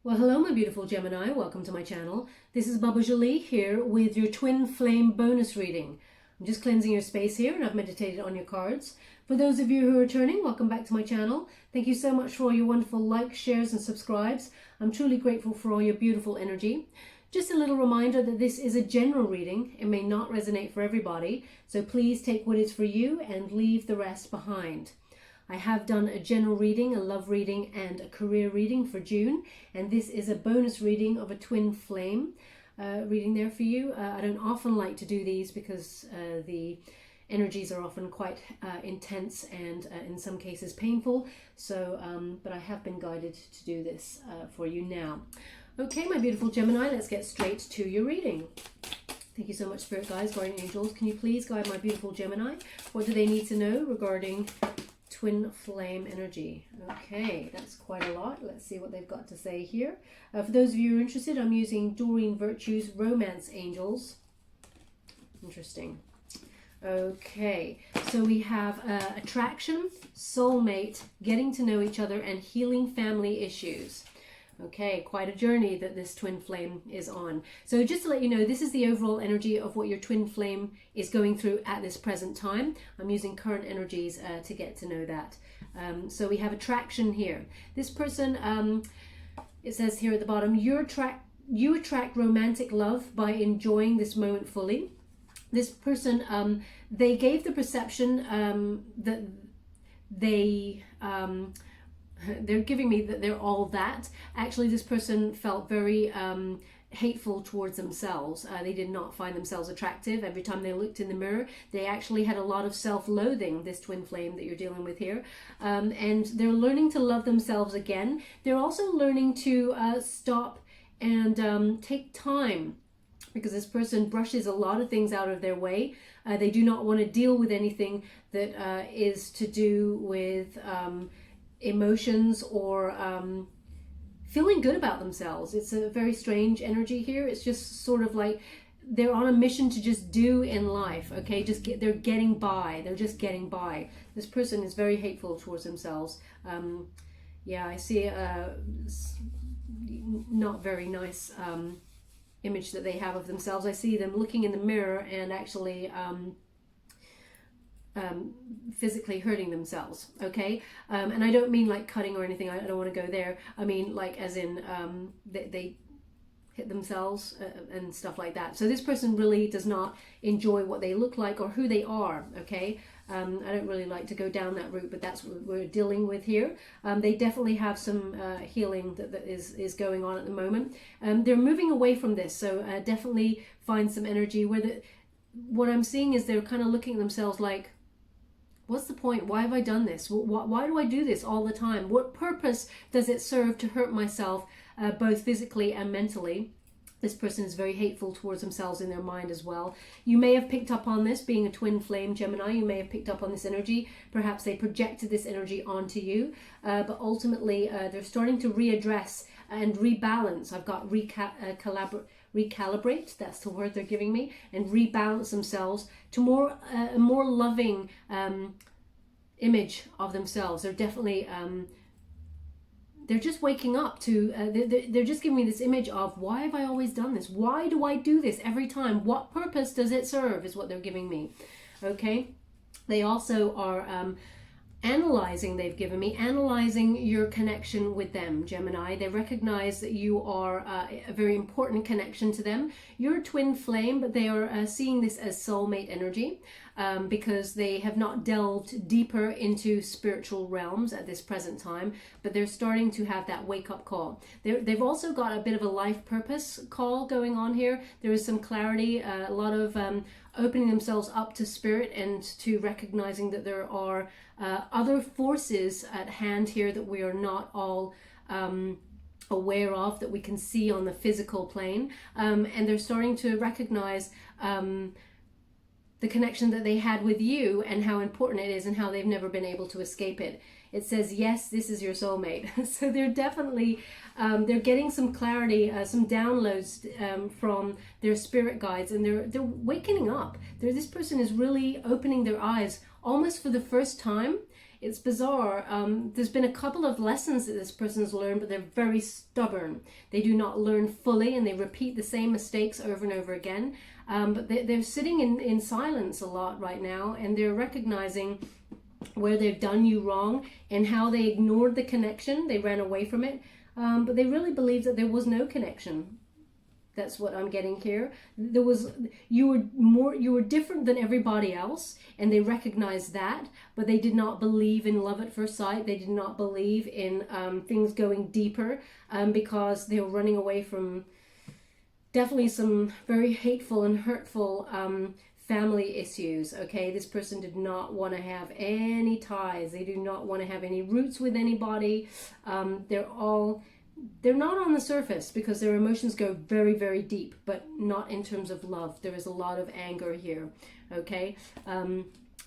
Well, hello, my beautiful Gemini. Welcome to my channel. This is Baba Jolie here with your twin flame bonus reading. I'm just cleansing your space here, and I've meditated on your cards. For those of you who are returning, welcome back to my channel. Thank you so much for all your wonderful likes, shares, and subscribes. I'm truly grateful for all your beautiful energy. Just a little reminder that this is a general reading. It may not resonate for everybody, so please take what is for you and leave the rest behind. I have done a general reading, a love reading, and a career reading for June, and this is a bonus reading of a twin flame reading there for you. I don't often like to do these because the energies are often quite intense and in some cases painful, so but I have been guided to do this for you now. Okay, my beautiful Gemini, let's get straight to your reading. Thank you so much, Spirit Guides, Guardian Angels. Can you please guide my beautiful Gemini? What do they need to know regarding twin flame energy? Okay, that's quite a lot. Let's see what they've got to say here. For those of you who are interested, I'm using Doreen Virtue's Romance Angels. Interesting. Okay, so we have attraction, soulmate, getting to know each other, and healing family issues. Okay, quite a journey that this twin flame is on. So just to let you know, this is the overall energy of what your twin flame is going through at this present time. I'm using current energies to get to know that. So we have attraction here. This person, it says here at the bottom, you attract romantic love by enjoying this moment fully. This person, they gave the perception that they're giving me that they're all that. Actually, this person felt very hateful towards themselves. They did not find themselves attractive. Every time they looked in the mirror, they actually had a lot of self-loathing, this twin flame that you're dealing with here. And they're learning to love themselves again. They're also learning to stop and take time, because this person brushes a lot of things out of their way. They do not want to deal with anything that is to do with emotions or feeling good about themselves. It's a very strange energy here. It's just sort of like they're on a mission to just do in life. Okay, they're getting by. They're just getting by. This person is very hateful towards themselves. Yeah, I see a not very nice image that they have of themselves. I see them looking in the mirror and actually physically hurting themselves. Okay, and I don't mean like cutting or anything. I don't want to go there. I mean like as in they hit themselves and stuff like that. So this person really does not enjoy what they look like or who they are. Okay, I don't really like to go down that route, but that's what we're dealing with here. They definitely have some healing that is going on at the moment. They're moving away from this, so definitely find some energy where what I'm seeing is they're kind of looking at themselves like, what's the point? Why have I done this? Why do I do this all the time? What purpose does it serve to hurt myself, both physically and mentally? This person is very hateful towards themselves in their mind as well. You may have picked up on this, being a twin flame Gemini. You may have picked up on this energy. Perhaps they projected this energy onto you. But ultimately, they're starting to readdress and rebalance. I've got recalibrate, that's the word they're giving me, and rebalance themselves to a more loving image of themselves. They're definitely they're just waking up to they're just giving me this image of, why have I always done this? Why do I do this every time? What purpose does it serve, is what they're giving me. Okay, they also are analyzing your connection with them, Gemini. They recognize that you are a very important connection to them. You're a twin flame, but they are seeing this as soulmate energy because they have not delved deeper into spiritual realms at this present time, but they're starting to have that wake-up call. They've also got a bit of a life purpose call going on here. There is some clarity, a lot of opening themselves up to spirit and to recognizing that there are other forces at hand here that we are not all aware of, that we can see on the physical plane, and they're starting to recognize the connection that they had with you and how important it is and how they've never been able to escape it. It says, yes, this is your soulmate. So they're definitely, they're getting some clarity, some downloads from their spirit guides, and they're waking up. This person is really opening their eyes almost for the first time. it's bizarre. There's been a couple of lessons that this person's learned, but they're very stubborn. They do not learn fully, and they repeat the same mistakes over and over again. But they're sitting in silence a lot right now, and they're recognizing where they've done you wrong and how they ignored the connection. They ran away from it, but they really believe that there was no connection. That's what I'm getting here. You were different than everybody else, and they recognized that, but they did not believe in love at first sight. They did not believe in things going deeper, because they were running away from definitely some very hateful and hurtful family issues. Okay, this person did not want to have any ties. They do not want to have any roots with anybody. They're not on the surface because their emotions go very, very deep, but not in terms of love. There is a lot of anger here. Okay,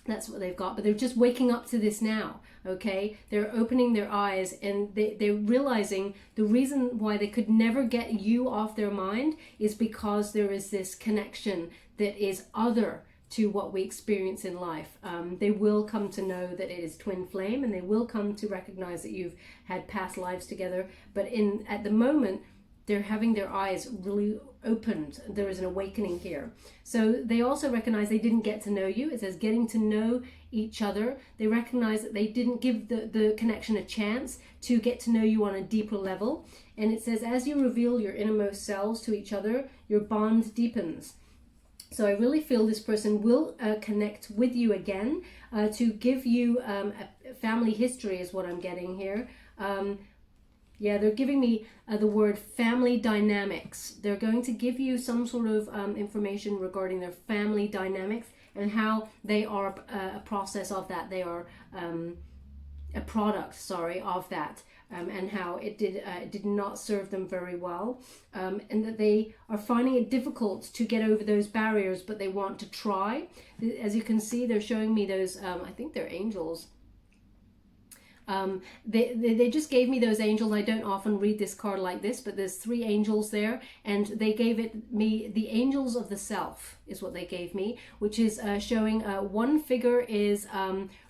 that's what they've got, but they're just waking up to this now. Okay, they're opening their eyes, and they're realizing the reason why they could never get you off their mind is because there is this connection that is other to what we experience in life. They will come to know that it is twin flame, and they will come to recognize that you've had past lives together. But at the moment, they're having their eyes really opened. There is an awakening here. So they also recognize they didn't get to know you. It says getting to know each other. They recognize that they didn't give the connection a chance to get to know you on a deeper level. And it says, as you reveal your innermost selves to each other, your bond deepens. So I really feel this person will connect with you again to give you a family history is what I'm getting here. Yeah, they're giving me the word family dynamics. They're going to give you some sort of information regarding their family dynamics and how they are a process of that. They are a product, of that. And how it did not serve them very well, and that they are finding it difficult to get over those barriers, but they want to try. As you can see, they're showing me those, I think they're angels. They just gave me those angels. I don't often read this card like this, but there's 3 angels there, and they gave me the angels of the self is what they gave me, which is showing one figure is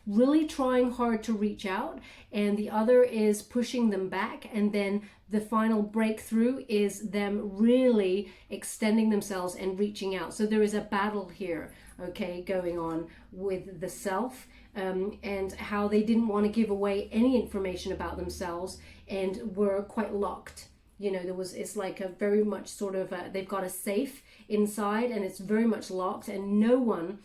really trying hard to reach out, and the other is pushing them back, and then the final breakthrough is them really extending themselves and reaching out. So there is a battle here, okay, going on with the self, and how they didn't want to give away any information about themselves and were quite locked. You know, it's like a very much sort of they've got a safe inside, and it's very much locked, and no one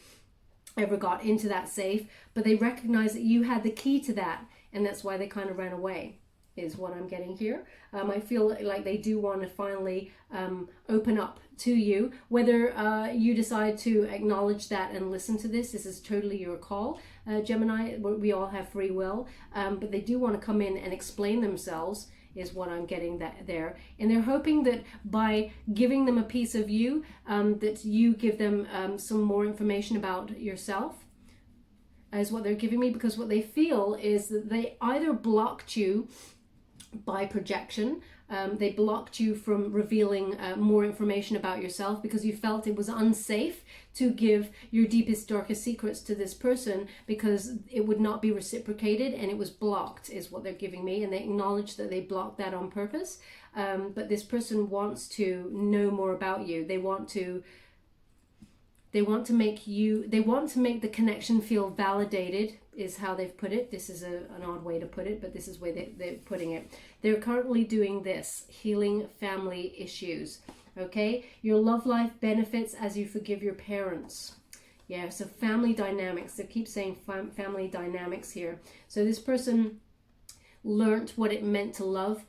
ever got into that safe, but they recognize that you had the key to that, and that's why they kind of ran away is what I'm getting here. I feel like they do want to finally open up to you. Whether you decide to acknowledge that and listen to this is totally your call, Gemini. We all have free will, but they do want to come in and explain themselves is what I'm getting there. And they're hoping that by giving them a piece of you, that you give them some more information about yourself, is what they're giving me, because what they feel is that they either blocked you by projection, they blocked you from revealing more information about yourself because you felt it was unsafe to give your deepest, darkest secrets to this person because it would not be reciprocated, and it was blocked is what they're giving me, and they acknowledge that they blocked that on purpose. But this person wants to know more about you. They want to make the connection feel validated is how they've put it. This is an odd way to put it, but this is the way they're putting it. They're currently doing this, healing family issues. Okay, your love life benefits as you forgive your parents. Yeah, so family dynamics. They keep saying family dynamics here. So this person learnt what it meant to love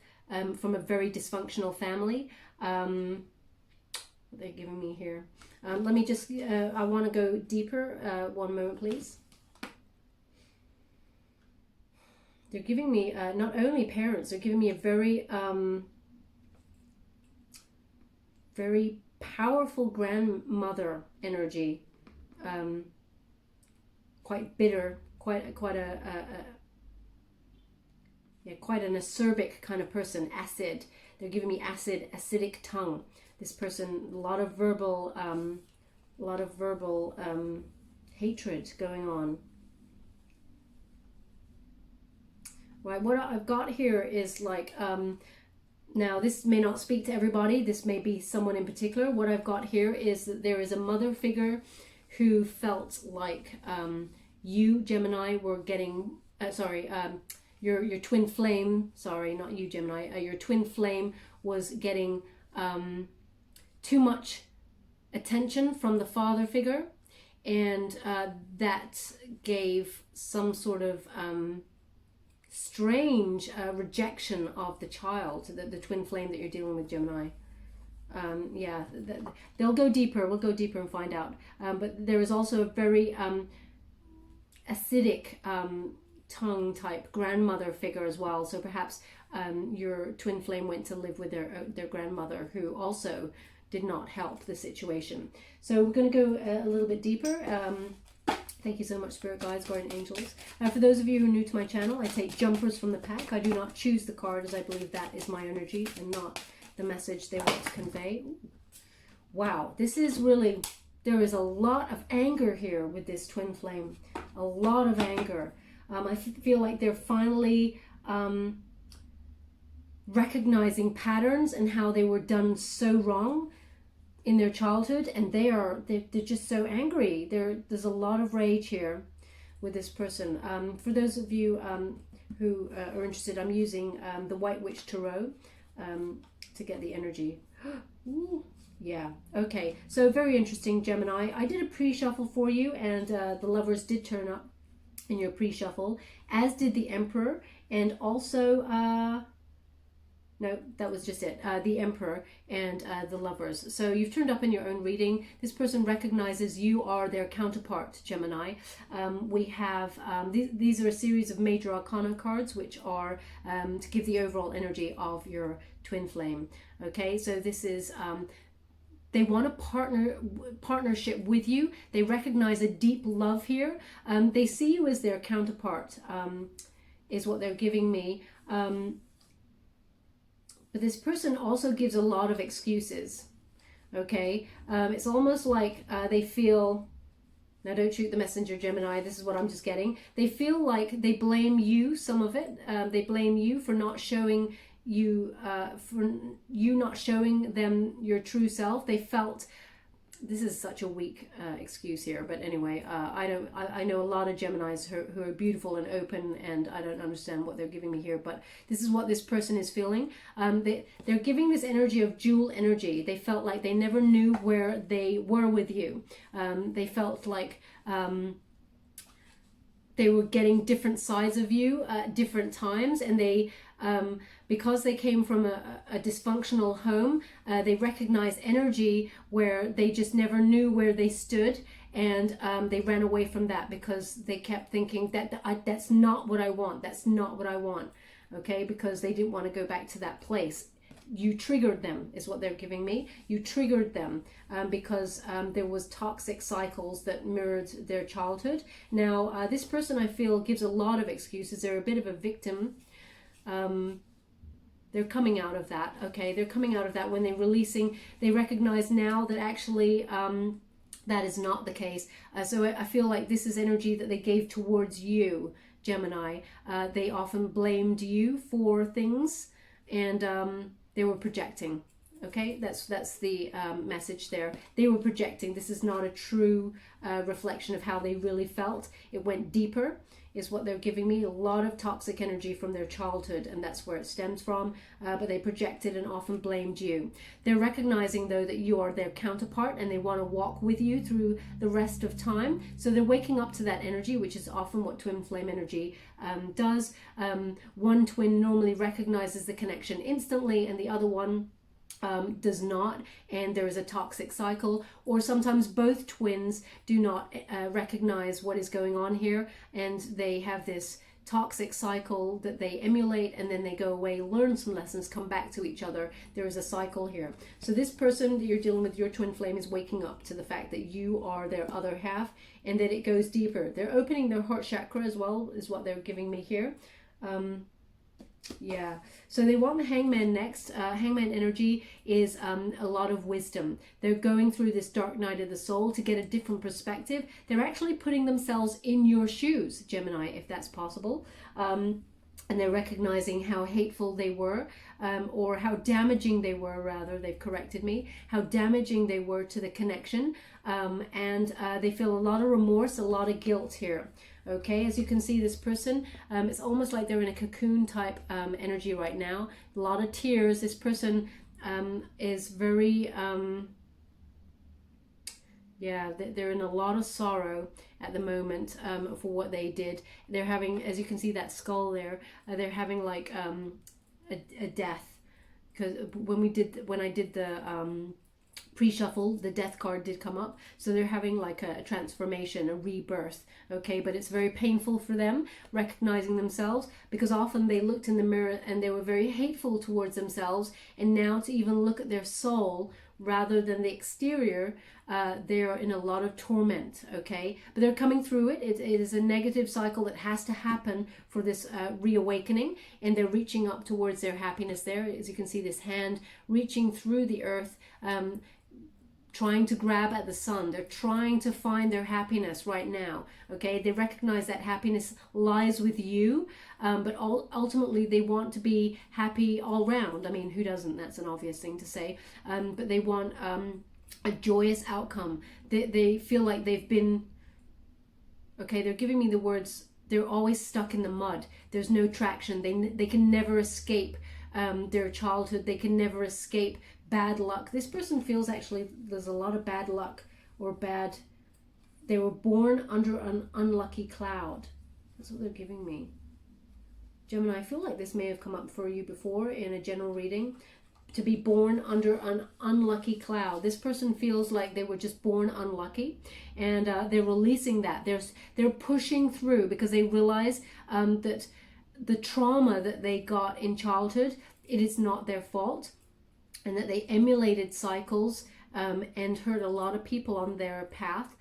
from a very dysfunctional family. What they're giving me here. Let me just, I want to go deeper. One moment, please. They're giving me not only parents, they're giving me a very, very powerful grandmother energy. Quite bitter, quite an acerbic kind of person. Acid. They're giving me acidic tongue. This person, a lot of verbal hatred going on. right? What I've got here is like, now this may not speak to everybody. This may be someone in particular. What I've got here is that there is a mother figure who felt like you, Gemini, were getting, your twin flame, sorry, not you, Gemini, your twin flame was getting too much attention from the father figure, and that gave some sort of strange rejection of the child, the twin flame that you're dealing with, Gemini. Yeah, they'll go deeper. We'll go deeper and find out. But there is also a very acidic tongue type grandmother figure as well. So perhaps your twin flame went to live with their grandmother, who also did not help the situation. So we're going to go a little bit deeper. Thank you so much, Spirit Guides, Guardian Angels. For those of you who are new to my channel, I take jumpers from the pack. I do not choose the card, as I believe that is my energy and not the message they want to convey. Wow, this is really, there is a lot of anger here with this twin flame. A lot of anger. I feel like they're finally recognizing patterns and how they were done so wrong in their childhood, and they're just so angry. There's a lot of rage here with this person. For those of you who are interested, I'm using the White Witch Tarot to get the energy. Ooh, yeah, okay, so very interesting, Gemini. I did a pre-shuffle for you, and the Lovers did turn up in your pre-shuffle, as did the Emperor, and also no, that was just it. The Emperor and the Lovers. So you've turned up in your own reading. This person recognizes you are their counterpart, Gemini. We have, these are a series of major arcana cards, which are to give the overall energy of your twin flame. Okay, so this is, they want a partnership with you. They recognize a deep love here. They see you as their counterpart, is what they're giving me. But this person also gives a lot of excuses, okay? It's almost like they feel, now don't shoot the messenger, Gemini, this is what I'm just getting. They feel like they blame you, some of it. They blame you for not showing not showing them your true self. They felt, this is such a weak excuse here, but anyway, I know a lot of Geminis who are beautiful and open, and I don't understand what they're giving me here, but this is what this person is feeling. They're giving this energy of dual energy. They felt like they never knew where they were with you. They felt like they were getting different sides of you at different times, and they because they came from a dysfunctional home, they recognized energy where they just never knew where they stood, and they ran away from that because they kept thinking that that's not what I want, that's not what I want, okay, because they didn't want to go back to that place. You triggered them, is what they're giving me. You triggered them because there was toxic cycles that mirrored their childhood. Now, this person, I feel, gives a lot of excuses. They're a bit of a victim. They're coming out of that, okay? They're coming out of that when they're releasing. They recognize now that actually that is not the case. So I feel like this is energy that they gave towards you, Gemini. They often blamed you for things, and they were projecting. Okay, that's the message there. They were projecting. This is not a true reflection of how they really felt. It went deeper, is what they're giving me. A lot of toxic energy from their childhood, and that's where it stems from. But they projected and often blamed you. They're recognizing, though, that you are their counterpart, and they want to walk with you through the rest of time. So they're waking up to that energy, which is often what twin flame energy does. One twin normally recognizes the connection instantly, and the other one does not, and there is a toxic cycle, or sometimes both twins do not recognize what is going on here, and they have this toxic cycle that they emulate, and then they go away, learn some lessons, come back to each other. There is a cycle here. So this person that you're dealing with, your twin flame, is waking up to the fact that you are their other half, and that it goes deeper. They're opening their heart chakra as well, is what they're giving me here. Yeah, so they want the Hangman next. Hangman energy is a lot of wisdom. They're going through this dark night of the soul to get a different perspective. They're actually putting themselves in your shoes, Gemini, if that's possible. and they're recognizing how hateful they were, or how damaging they were, rather, they've corrected me, how damaging they were to the connection, and they feel a lot of remorse, a lot of guilt here. Okay, as you can see, this person, it's almost like they're in a cocoon type energy right now. A lot of tears. This person is very, yeah, they're in a lot of sorrow at the moment for what they did. They're having, as you can see, that skull there, they're having like a death, because when I did the pre-shuffle, the death card did come up, so they're having like a transformation, a rebirth. Okay, but it's very painful for them, recognizing themselves, because often they looked in the mirror and they were very hateful towards themselves, and now to even look at their soul rather than the exterior, they're in a lot of torment. Okay, but they're coming through it. It is a negative cycle that has to happen for this reawakening, and they're reaching up towards their happiness there. As you can see, this hand reaching through the earth, trying to grab at the sun. They're trying to find their happiness right now. Okay, they recognize that happiness lies with you, but ultimately they want to be happy all round. I mean, who doesn't? That's an obvious thing to say, but they want a joyous outcome. They feel like they've been, okay, they're giving me the words, they're always stuck in the mud. There's no traction. They can never escape their childhood. They can never escape bad luck. This person feels actually there's a lot of bad luck, or bad, they were born under an unlucky cloud. That's what they're giving me. Gemini, I feel like this may have come up for you before in a general reading. To be born under an unlucky cloud. This person feels like they were just born unlucky, and they're releasing that. They're pushing through, because they realize that the trauma that they got in childhood, it is not their fault, and that they emulated cycles and hurt a lot of people on their path.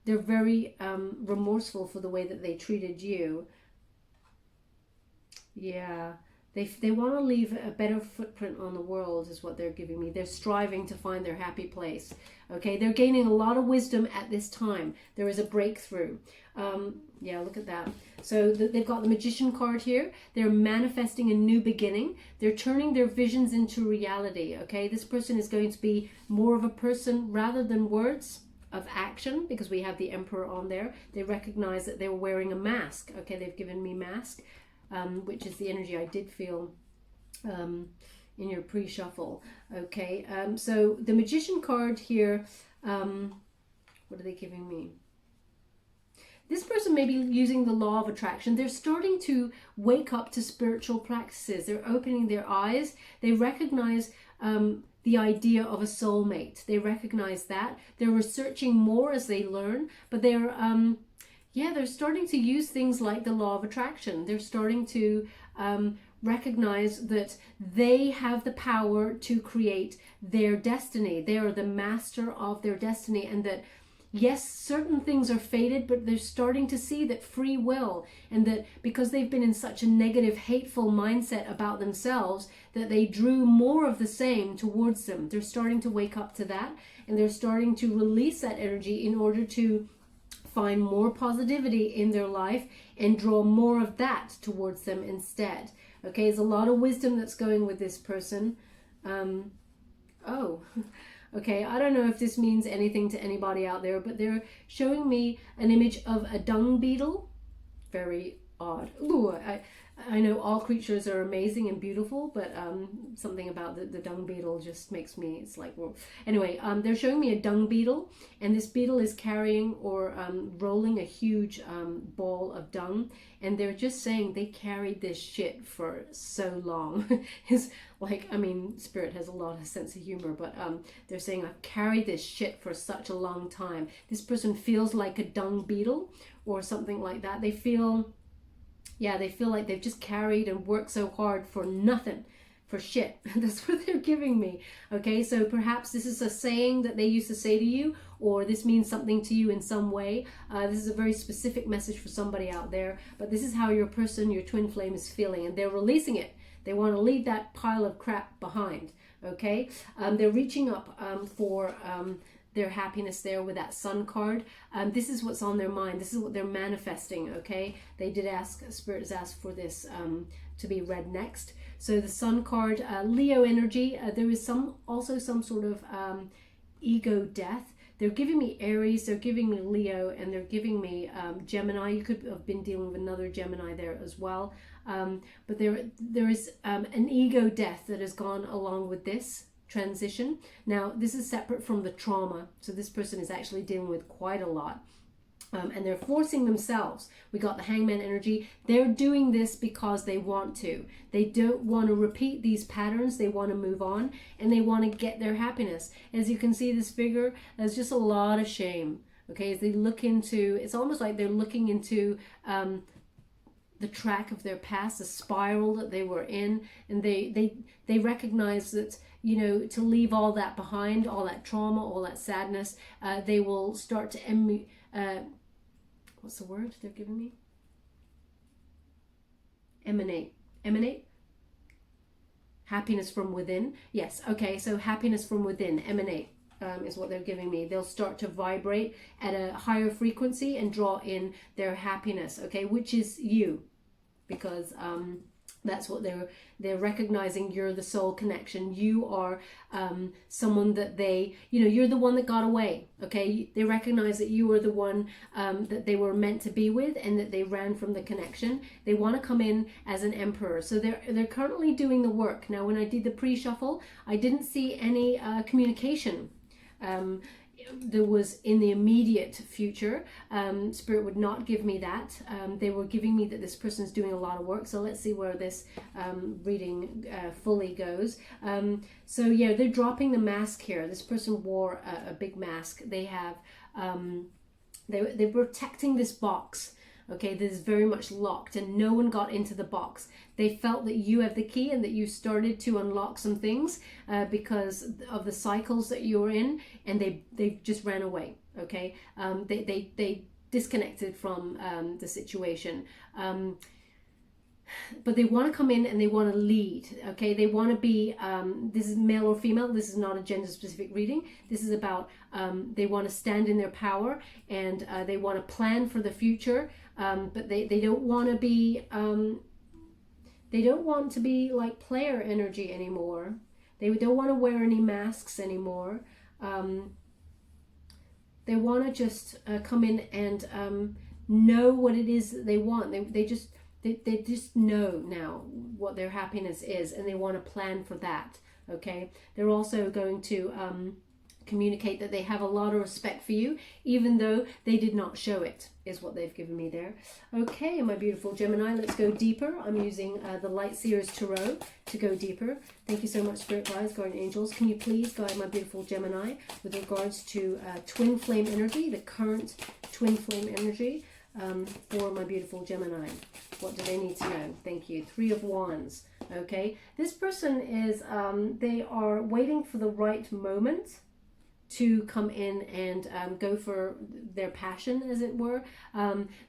They're very remorseful for the way that they treated you. Yeah, they want to leave a better footprint on the world, is what they're giving me. They're striving to find their happy place. Okay, they're gaining a lot of wisdom at this time. There is a breakthrough. Yeah, look at that. So they've got the Magician card here. They're manifesting a new beginning. They're turning their visions into reality. Okay, this person is going to be more of a person, rather than words, of action, because we have the Emperor on there. They recognize that they were wearing a mask. Okay, they've given me mask, which is the energy I did feel in your pre-shuffle. Okay, so the Magician card here, what are they giving me? This person may be using the law of attraction. They're starting to wake up to spiritual practices. They're opening their eyes. They recognize the idea of a soulmate. They recognize that. They're researching more as they learn, but they're starting to use things like the law of attraction. They're starting to recognize that they have the power to create their destiny. They are the master of their destiny, and that yes, certain things are fated, but they're starting to see that free will, and that because they've been in such a negative, hateful mindset about themselves, that they drew more of the same towards them. They're starting to wake up to that, and they're starting to release that energy in order to find more positivity in their life and draw more of that towards them instead. Okay, there's a lot of wisdom that's going with this person. Okay, I don't know if this means anything to anybody out there, but they're showing me an image of a dung beetle. Very odd. Ooh, I know all creatures are amazing and beautiful, but something about the dung beetle just makes me, it's like, whoa. Anyway, they're showing me a dung beetle, and this beetle is carrying or rolling a huge ball of dung, and they're just saying they carried this shit for so long. It's like, I mean, Spirit has a lot of sense of humor, but they're saying, I've carried this shit for such a long time. This person feels like a dung beetle or something like that. They feel like they've just carried and worked so hard for nothing, for shit. That's what they're giving me. Okay, so perhaps this is a saying that they used to say to you, or this means something to you in some way. This is a very specific message for somebody out there, but this is how your person, your twin flame, is feeling, and they're releasing it. They want to leave that pile of crap behind. Okay, they're reaching up for their happiness there with that Sun card. This is what's on their mind. This is what they're manifesting, okay? They did ask, Spirit has asked for this to be read next. So the Sun card, Leo energy, there is also some sort of ego death. They're giving me Aries, they're giving me Leo, and they're giving me Gemini. You could have been dealing with another Gemini there as well. But there is an ego death that has gone along with this transition. Now, this is separate from the trauma. So this person is actually dealing with quite a lot. And they're forcing themselves. We got the Hangman energy. They're doing this because they want to. They don't want to repeat these patterns. They want to move on, and they want to get their happiness. As you can see, this figure, there's just a lot of shame. Okay, as they look into, it's almost like they're looking into the track of their past, the spiral that they were in, and they recognize that, you know, to leave all that behind, all that trauma, all that sadness, they will start to what's the word they're giving me? Emanate. Happiness from within. Yes, okay, so happiness from within, emanate, is what they're giving me. They'll start to vibrate at a higher frequency and draw in their happiness, okay, which is you, because that's what they're recognizing. You're the soul connection. You are someone that they, you know, you're the one that got away. Okay, they recognize that you are the one that they were meant to be with, and that they ran from the connection. They want to come in as an emperor. So they're currently doing the work. Now, when I did the pre-shuffle, I didn't see any communication. There was in the immediate future. Spirit would not give me that. They were giving me that this person's doing a lot of work. So let's see where this reading fully goes. So yeah, they're dropping the mask here. This person wore a big mask. They have they're protecting this box. Okay, this is very much locked, and no one got into the box. They felt that you have the key, and that you started to unlock some things because of the cycles that you were in, and they just ran away. Okay, they disconnected from the situation. But they want to come in and they want to lead. Okay, they want to be, this is male or female, this is not a gender specific reading. This is about they want to stand in their power, and they want to plan for the future, but they don't want to be like player energy anymore. They don't want to wear any masks anymore. They want to just come in and know what it is that they want. They just know now what their happiness is, and they want to plan for that. Okay, they're also going to communicate that they have a lot of respect for you, even though they did not show it, is what they've given me there. Okay, my beautiful Gemini, let's go deeper. I'm using the Light Seers Tarot to go deeper. Thank you so much, Spirit Guides, Guardian Angels. Can you please guide my beautiful Gemini with regards to twin flame energy, the current twin flame energy for my beautiful Gemini? What do they need to know? Thank you. Three of Wands. Okay, this person is they are waiting for the right moment to come in and go for their passion, as it were.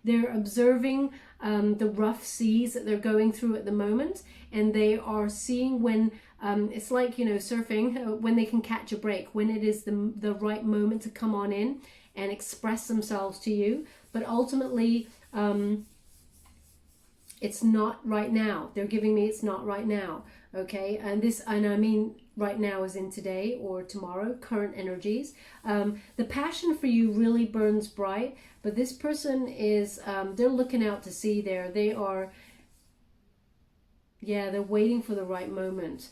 They're observing the rough seas that they're going through at the moment, and they are seeing when it's like, you know, surfing, when they can catch a break, when it is the right moment to come on in and express themselves to you. But ultimately, it's not right now. They're giving me it's not right now. Okay, and I mean right now as in today or tomorrow, current energies. The passion for you really burns bright, but this person is, they're looking out to sea there. They are, yeah, they're waiting for the right moment.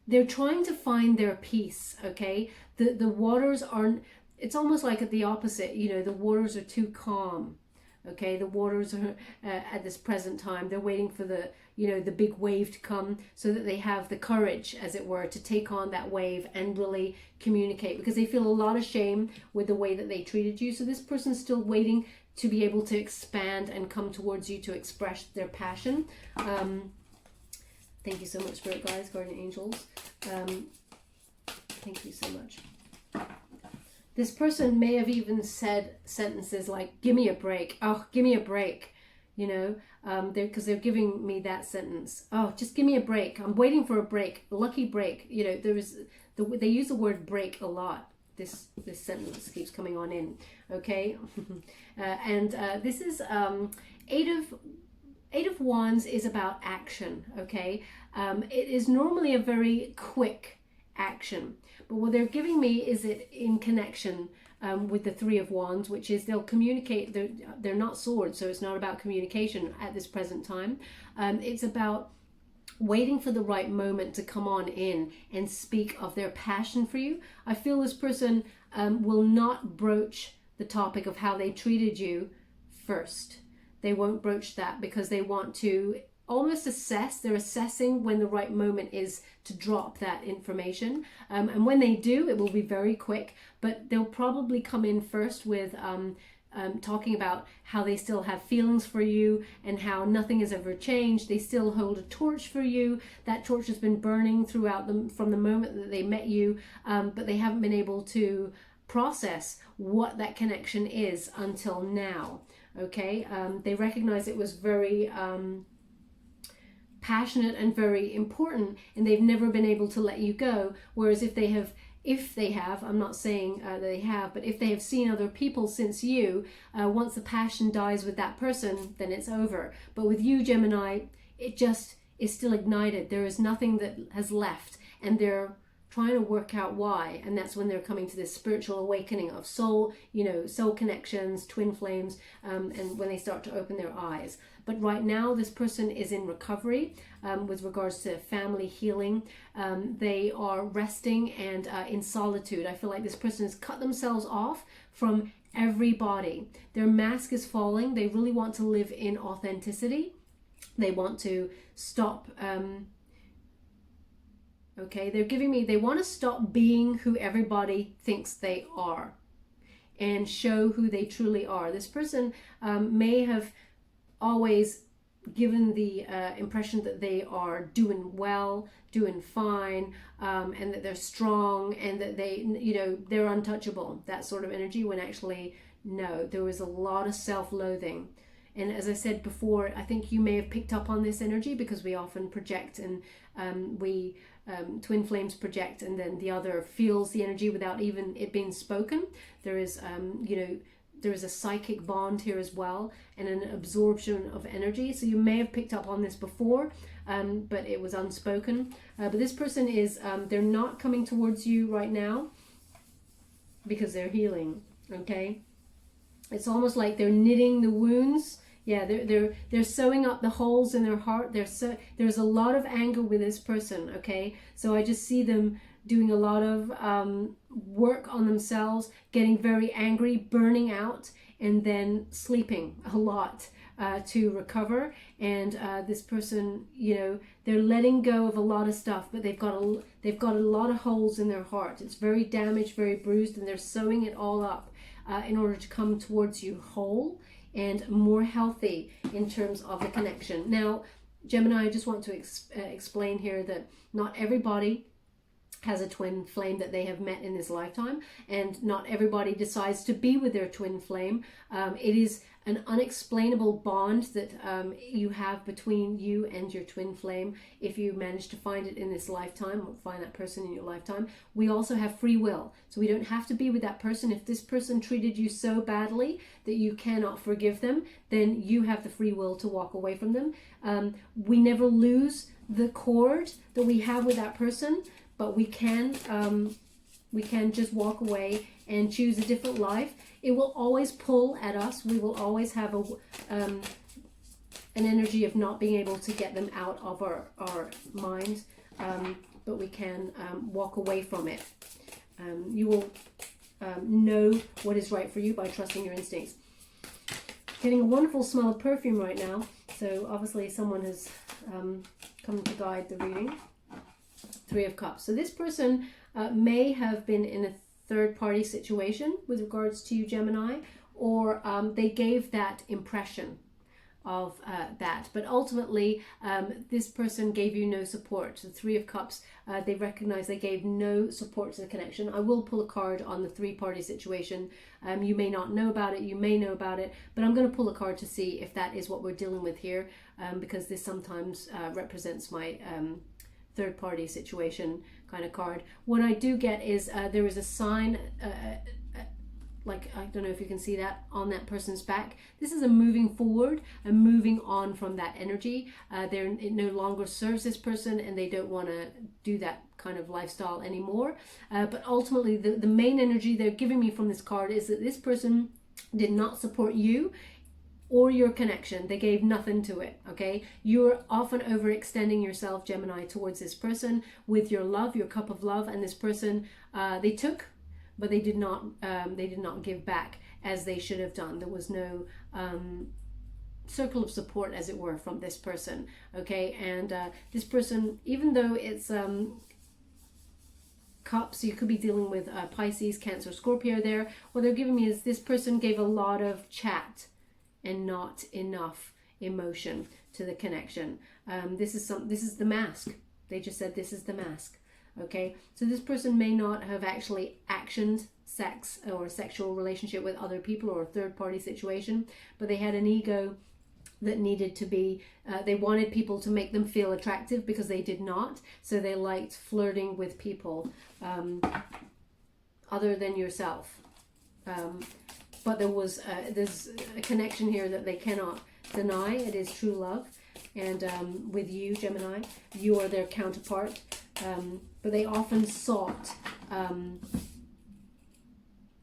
They're trying to find their peace, okay? The waters aren't, it's almost like at the opposite, you know, the waters are too calm. Okay, the waters are at this present time, they're waiting for the, you know, the big wave to come so that they have the courage, as it were, to take on that wave and really communicate, because they feel a lot of shame with the way that they treated you. So this person's still waiting to be able to expand and come towards you to express their passion. Thank you so much, Spirit Guides, Guardian Angels. Thank you so much. This person may have even said sentences like, give me a break. Oh, give me a break. you know, because they're giving me that sentence. Oh, just give me a break. I'm waiting for a break, a lucky break. You know, they use the word break a lot. This sentence keeps coming on in, okay? And this is Eight of Wands is about action, okay? It is normally a very quick action, but what they're giving me is it in connection with the Three of Wands, which is they'll communicate. They're not swords, so it's not about communication at this present time. It's about waiting for the right moment to come on in and speak of their passion for you. I feel this person will not broach the topic of how they treated you first. They won't broach that because they want to almost assess. They're assessing when the right moment is to drop that information. And when they do, it will be very quick, but they'll probably come in first with talking about how they still have feelings for you and how nothing has ever changed. They still hold a torch for you. That torch has been burning throughout them from the moment that they met you, but they haven't been able to process what that connection is until now. Okay, they recognize it was very passionate and very important, and they've never been able to let you go. Whereas if they have, I'm not saying that they have, but if they have seen other people since you, once the passion dies with that person, then it's over. But with you, Gemini, it just is still ignited. There is nothing that has left, and they're trying to work out why. And that's when they're coming to this spiritual awakening of soul, you know, soul connections, twin flames, and when they start to open their eyes. But right now, this person is in recovery with regards to family healing. They are resting and in solitude. I feel like this person has cut themselves off from everybody. Their mask is falling. They really want to live in authenticity. They want to stop... okay, they're giving me, they want to stop being who everybody thinks they are and show who they truly are. This person may have always given the impression that they are doing well, doing fine, and that they're strong and that they, you know, they're untouchable, that sort of energy, when actually, no, there was a lot of self-loathing. And as I said before, I think you may have picked up on this energy because we often project, and twin flames project, and then the other feels the energy without even it being spoken. There is, you know, there is a psychic bond here as well, and an absorption of energy. So you may have picked up on this before, but it was unspoken. But this person is, they're not coming towards you right now because they're healing, okay? It's almost like they're knitting the wounds. Yeah, they're sewing up the holes in their heart. There's a lot of anger with this person, okay? So I just see them doing a lot of work on themselves, getting very angry, burning out, and then sleeping a lot to recover. And this person, you know, they're letting go of a lot of stuff, but they've got a lot of holes in their heart. It's very damaged, very bruised, and they're sewing it all up in order to come towards you whole and more healthy in terms of the connection. Now, Gemini, I just want to explain here that not everybody has a twin flame that they have met in this lifetime, and not everybody decides to be with their twin flame. It is an unexplainable bond that you have between you and your twin flame. If you manage to find it in this lifetime, or find that person in your lifetime, we also have free will. So we don't have to be with that person. If this person treated you so badly that you cannot forgive them, then you have the free will to walk away from them. We never lose the cord that we have with that person, but we can just walk away and choose a different life. It will always pull at us. We will always have an energy of not being able to get them out of our mind, but we can walk away from it. You will know what is right for you by trusting your instincts. Getting a wonderful smell of perfume right now, so obviously someone has come to guide the reading. Three of Cups. So this person may have been in a third-party situation with regards to you, Gemini, or they gave that impression of that. But ultimately, this person gave you no support. The Three of Cups, they recognize they gave no support to the connection. I will pull a card on the three-party situation. You may not know about it, you may know about it, but I'm going to pull a card to see if that is what we're dealing with here, because this sometimes represents my third-party situation kind of card. What I do get is there is a sign, like, I don't know if you can see that on that person's back. This is a moving forward and moving on from that energy. It no longer serves this person, and they don't want to do that kind of lifestyle anymore. But ultimately, the main energy they're giving me from this card is that this person did not support you or your connection. They gave nothing to it, okay? You're often overextending yourself, Gemini, towards this person with your love, your cup of love, and this person, they took, but they did not give back as they should have done. There was no circle of support, as it were, from this person, okay? And this person, even though it's Cups, you could be dealing with Pisces, Cancer, Scorpio there. What they're giving me is this person gave a lot of chat and not enough emotion to the connection. This is the mask. They just said this is the mask. Okay, so this person may not have actually actioned sex or a sexual relationship with other people or a third-party situation, but they had an ego that needed to be, they wanted people to make them feel attractive because they did not, so they liked flirting with people other than yourself. But there's a connection here that they cannot deny. It is true love. And with you, Gemini, you are their counterpart. But they often sought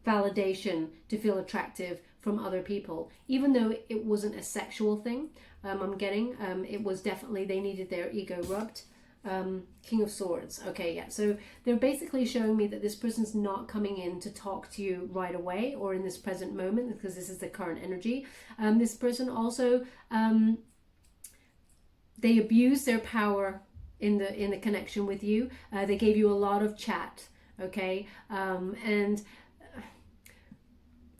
validation to feel attractive from other people, even though it wasn't a sexual thing. I'm getting it was definitely they needed their ego rubbed. King of Swords. Okay, yeah. So they're basically showing me that this person's not coming in to talk to you right away or in this present moment, because this is the current energy. This person also they abuse their power in the connection with you. They gave you a lot of chat. Okay, and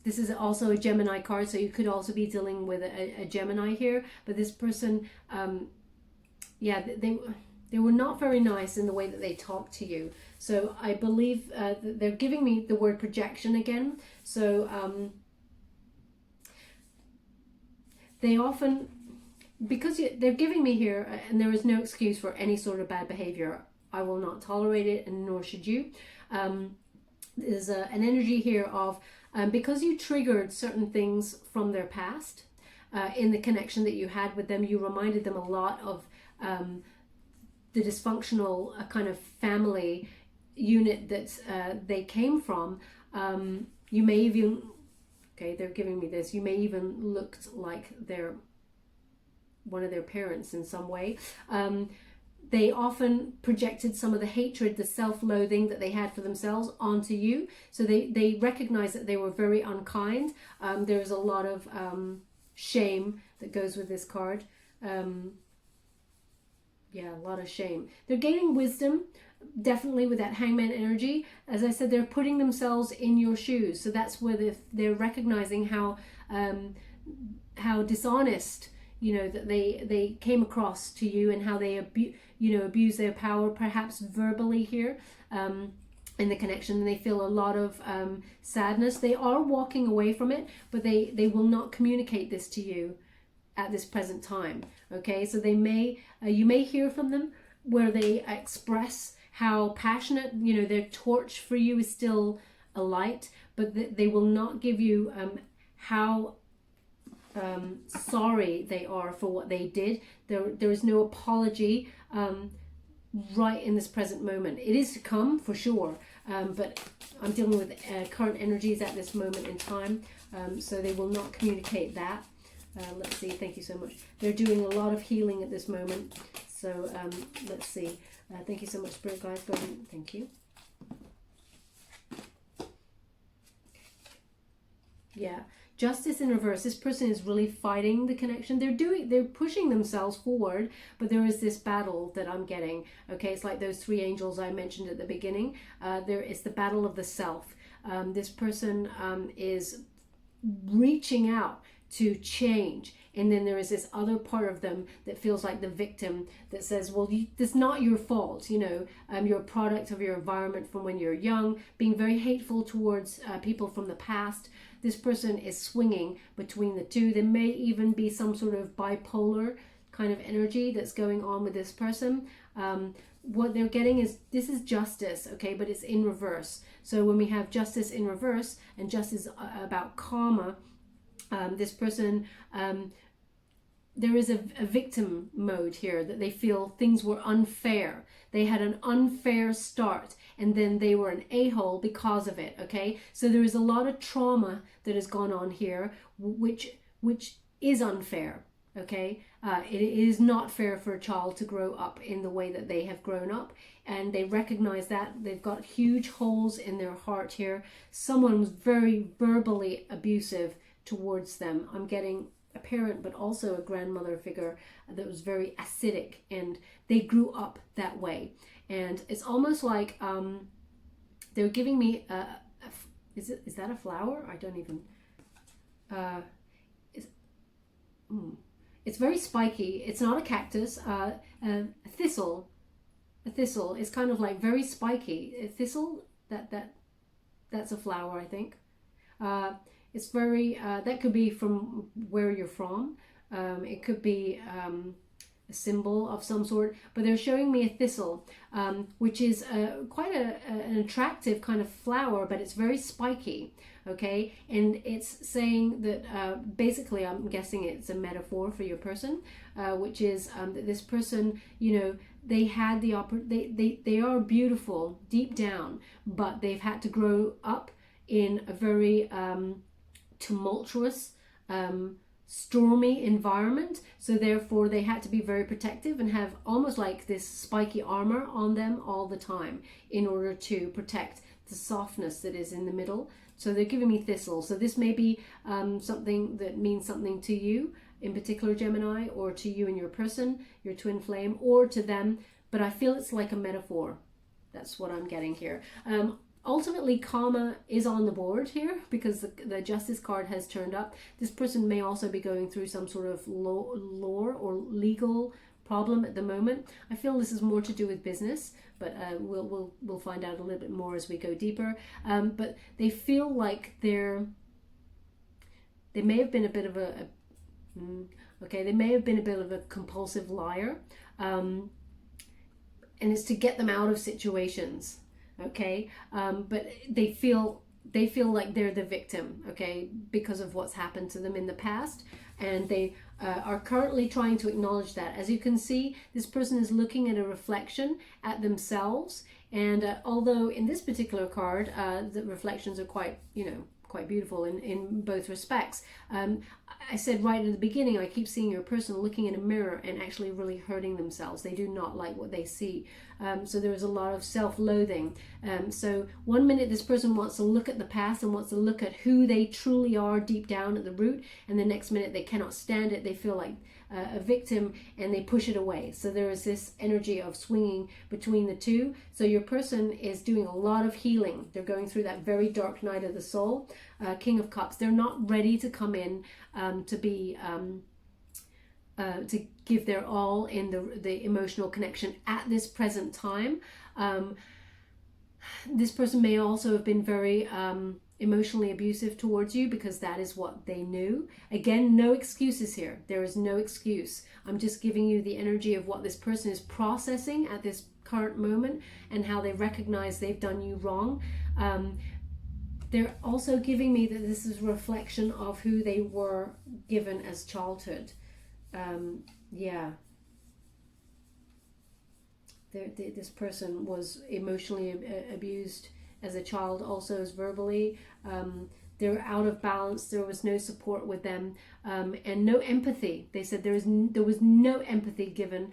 this is also a Gemini card, so you could also be dealing with a Gemini here. But this person, yeah, they were not very nice in the way that they talked to you. So I believe they're giving me the word projection again. So they often, because they're giving me here, and there is no excuse for any sort of bad behavior. I will not tolerate it, and nor should you. There's an energy here of, because you triggered certain things from their past in the connection that you had with them, you reminded them a lot of the dysfunctional kind of family unit that they came from. You may even, okay, they're giving me this, you may even looked like one of their parents in some way. They often projected some of the hatred, the self-loathing that they had for themselves onto you. So they recognized that they were very unkind. There's a lot of shame that goes with this card. Yeah, a lot of shame. They're gaining wisdom, definitely, with that Hangman energy. As I said, they're putting themselves in your shoes. So that's where they're recognizing how dishonest, that they came across to you, and how they abuse their power, perhaps verbally here in the connection. And they feel a lot of sadness. They are walking away from it, but they will not communicate this to you at this present time. Okay, so they may you may hear from them where they express how passionate, their torch for you is still alight, but they will not give you how sorry they are for what they did. There is no apology right in this present moment. It is to come for sure, but I'm dealing with current energies at this moment in time, so they will not communicate that. Let's see, thank you so much. They're doing a lot of healing at this moment, so let's see. Thank you so much, Spirit Guides. Go ahead. Thank you. Yeah. Justice in reverse. This person is really fighting the connection. They're pushing themselves forward, but there is this battle that I'm getting. Okay, it's like those three angels I mentioned at the beginning. There is the battle of the self. This person is reaching out to change. And then there is this other part of them that feels like the victim that says, well, it's not your fault. You know, you're a product of your environment from when you're young, being very hateful towards people from the past. This person is swinging between the two. There may even be some sort of bipolar kind of energy that's going on with this person. What they're getting is, this is justice, okay, but it's in reverse. So when we have justice in reverse, and justice about karma, this person, there is a victim mode here, that they feel things were unfair. They had an unfair start, and then they were an a-hole because of it, okay? So there is a lot of trauma that has gone on here, which is unfair, okay? It is not fair for a child to grow up in the way that they have grown up, and they recognize that. They've got huge holes in their heart here. Someone was very verbally abusive towards them. I'm getting a parent, but also a grandmother figure that was very acidic, and they grew up that way. And it's almost like they're giving me is that a flower? I don't even it's very spiky. It's not a cactus. A thistle. A thistle is kind of like very spiky. A thistle, that's a flower, I think. It's very, that could be from where you're from. It could be a symbol of some sort, but they're showing me a thistle, which is quite an attractive kind of flower, but it's very spiky, okay? And it's saying that basically, I'm guessing it's a metaphor for your person, which is that this person, you know, they had the they are beautiful deep down, but they've had to grow up in a very tumultuous, stormy environment, so therefore they had to be very protective and have almost like this spiky armor on them all the time in order to protect the softness that is in the middle. So they're giving me thistle. So this may be something that means something to you in particular, Gemini, or to you and your person, your twin flame, or to them, but I feel it's like a metaphor. That's what I'm getting here. Ultimately, karma is on the board here because the Justice card has turned up. This person may also be going through some sort of law or legal problem at the moment. I feel this is more to do with business, but we'll find out a little bit more as we go deeper. But they feel like they may have been a bit of they may have been a bit of a compulsive liar, and it's to get them out of situations. Okay, but they feel like they're the victim, okay, because of what's happened to them in the past, and they are currently trying to acknowledge that. As you can see, this person is looking at a reflection at themselves, and although in this particular card the reflections are quite, you know, quite beautiful in both respects. I said right at the beginning, I keep seeing your person looking in a mirror and actually really hurting themselves. They do not like what they see. So there is a lot of self-loathing. So one minute this person wants to look at the past and wants to look at who they truly are deep down at the root, and the next minute they cannot stand it. They feel like a victim and they push it away. So there is this energy of swinging between the two. So your person is doing a lot of healing. They're going through that very dark night of the soul. King of Cups. They're not ready to come in to be to give their all in the emotional connection at this present time. This person may also have been very emotionally abusive towards you because that is what they knew. Again, no excuses here. There is no excuse. I'm just giving you the energy of what this person is processing at this current moment and how they recognize they've done you wrong. They're also giving me that this is a reflection of who they were given as childhood. This person was emotionally abused as a child, also as verbally. They're out of balance. There was no support with them, and no empathy. They said there was no empathy given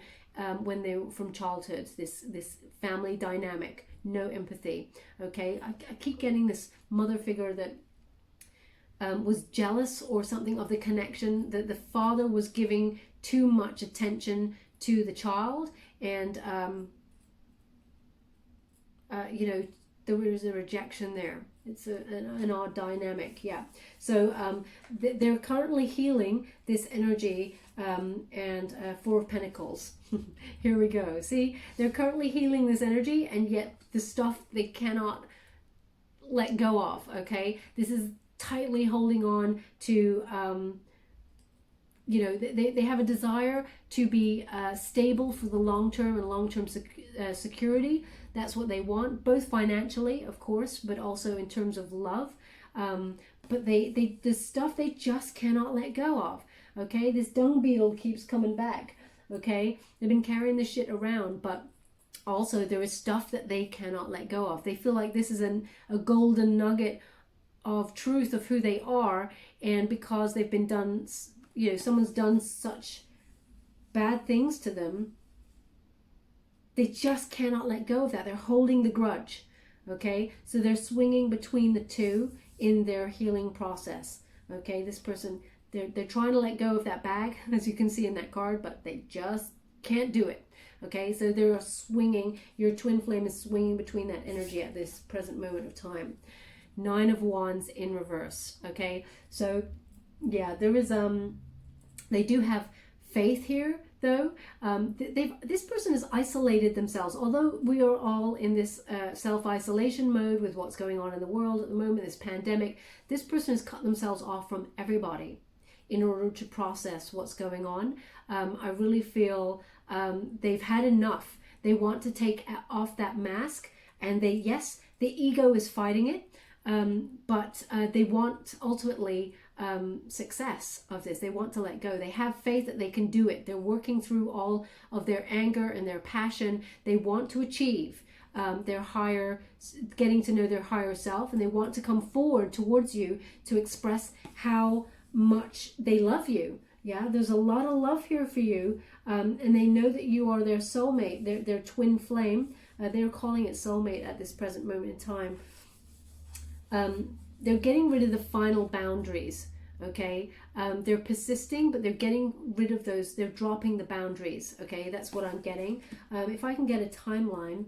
when they were from childhood. This family dynamic, no empathy. Okay, I keep getting this mother figure that was jealous or something of the connection, that the father was giving too much attention to the child, and you know, there was a rejection there. It's an odd dynamic, yeah. So they're currently healing this energy, and Four of Pentacles. Here we go. See, they're currently healing this energy, and yet the stuff they cannot let go of, okay? This is tightly holding on to, you know, they have a desire to be stable for the long term and long-term security. That's what they want, both financially, of course, but also in terms of love. But the stuff they just cannot let go of, okay? This dung beetle keeps coming back, okay? They've been carrying this shit around, but also there is stuff that they cannot let go of. They feel like this is a golden nugget of truth of who they are, and because they've been done, you know, someone's done such bad things to them, they just cannot let go of that. They're holding the grudge, okay? So they're swinging between the two in their healing process, okay? This person, they're trying to let go of that bag, as you can see in that card, but they just can't do it, okay? So they're swinging, your twin flame is swinging between that energy at this present moment of time. Nine of Wands in reverse, okay? So, yeah, there is, they do have faith here, though. This person has isolated themselves. Although we are all in this self-isolation mode with what's going on in the world at the moment, this pandemic, this person has cut themselves off from everybody in order to process what's going on. I really feel they've had enough. They want to take off that mask, and yes, the ego is fighting it, but they want ultimately success of this. They want to let go. They have faith that they can do it. They're working through all of their anger and their passion. They want to achieve their higher, getting to know their higher self, and they want to come forward towards you to express how much they love you. Yeah, there's a lot of love here for you, and they know that you are their soulmate, their twin flame. They're calling it soulmate at this present moment in time. They're getting rid of the final boundaries, okay? They're persisting, but they're getting rid of those. They're dropping the boundaries, okay? That's what I'm getting. If I can get a timeline.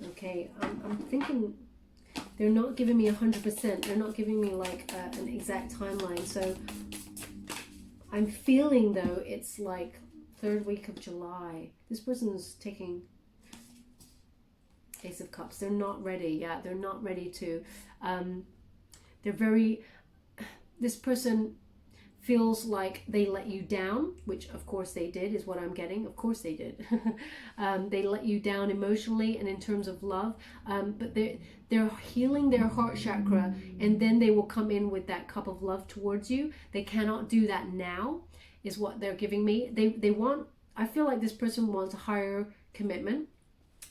Okay, I'm thinking they're not giving me 100%. They're not giving me like an exact timeline. So I'm feeling, though, it's like 3rd week of July. This person's taking Ace of Cups. They're not ready. Yeah, they're not ready to. They're very. This person feels like they let you down, which of course they did, is what I'm getting. Of course they did. They let you down emotionally and in terms of love. But they're healing their heart chakra, and then they will come in with that cup of love towards you. They cannot do that now, is what they're giving me. They want. I feel like this person wants a higher commitment.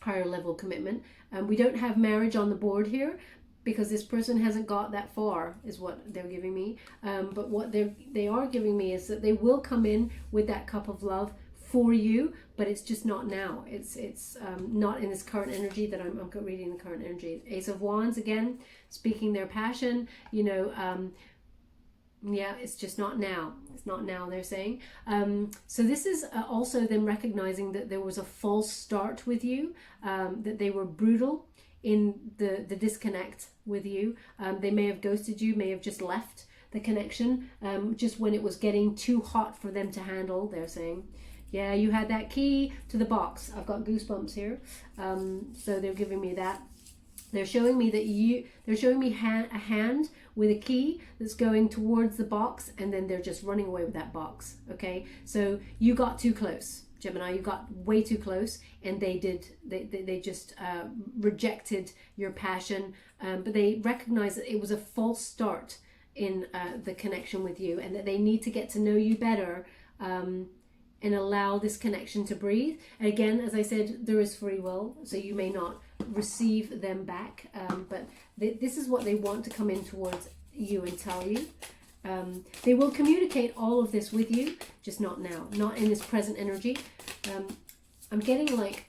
Higher level commitment. We don't have marriage on the board here because this person hasn't got that far, is what they're giving me. But what they are giving me is that they will come in with that cup of love for you, but it's just not now. It's not in this current energy that I'm reading the current energy. Ace of Wands, again, speaking their passion, you know, yeah, it's just not now. It's not now, they're saying. So this is also them recognizing that there was a false start with you, that they were brutal in the disconnect with you. They may have ghosted you, may have just left the connection, just when it was getting too hot for them to handle, they're saying. Yeah, you had that key to the box. I've got goosebumps here. So they're giving me that. They're showing me that they're showing me a hand with a key that's going towards the box, and then they're just running away with that box, okay? So you got too close, Gemini. You got way too close, and they just rejected your passion, but they recognize that it was a false start in the connection with you, and that they need to get to know you better, and allow this connection to breathe. And again, as I said, there is free will, so you may not receive them back, but this is what they want to come in towards you and tell you. They will communicate all of this with you, just not now, not in this present energy. I'm getting like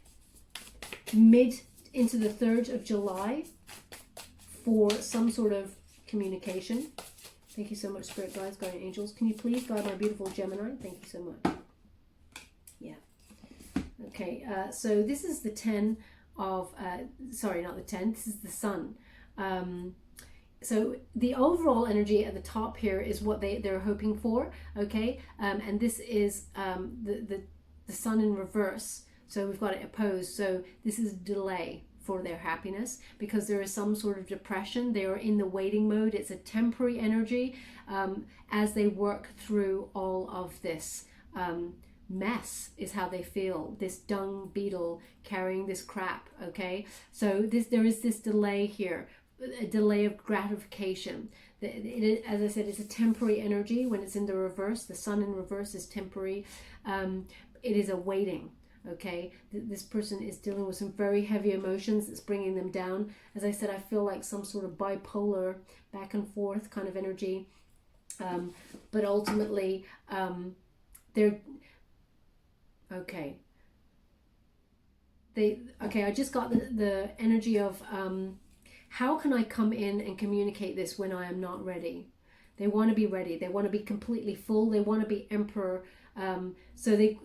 mid into the 3rd of July for some sort of communication. Thank you so much, Spirit Guides, Guardian Angels. Can you please guide my beautiful Gemini? Thank you so much. Yeah. Okay, so this is the 10 of, sorry, not the 10, this is the sun. So the overall energy at the top here is what they're hoping for, okay? And this is the sun in reverse. So we've got it opposed. So this is delay for their happiness, because there is some sort of depression. They are in the waiting mode. It's a temporary energy as they work through all of this mess, is how they feel. This dung beetle carrying this crap, okay? So there is this delay here, a delay of gratification. As I said, it's a temporary energy. When it's in the reverse, the sun in reverse is temporary. It is a waiting. Okay, this person is dealing with some very heavy emotions that's bringing them down. As I said, I feel like some sort of bipolar, back and forth kind of energy. But ultimately, they're okay. I just got the energy of how can I come in and communicate this when I am not ready? They want to be ready. They want to be completely full. They want to be emperor. So they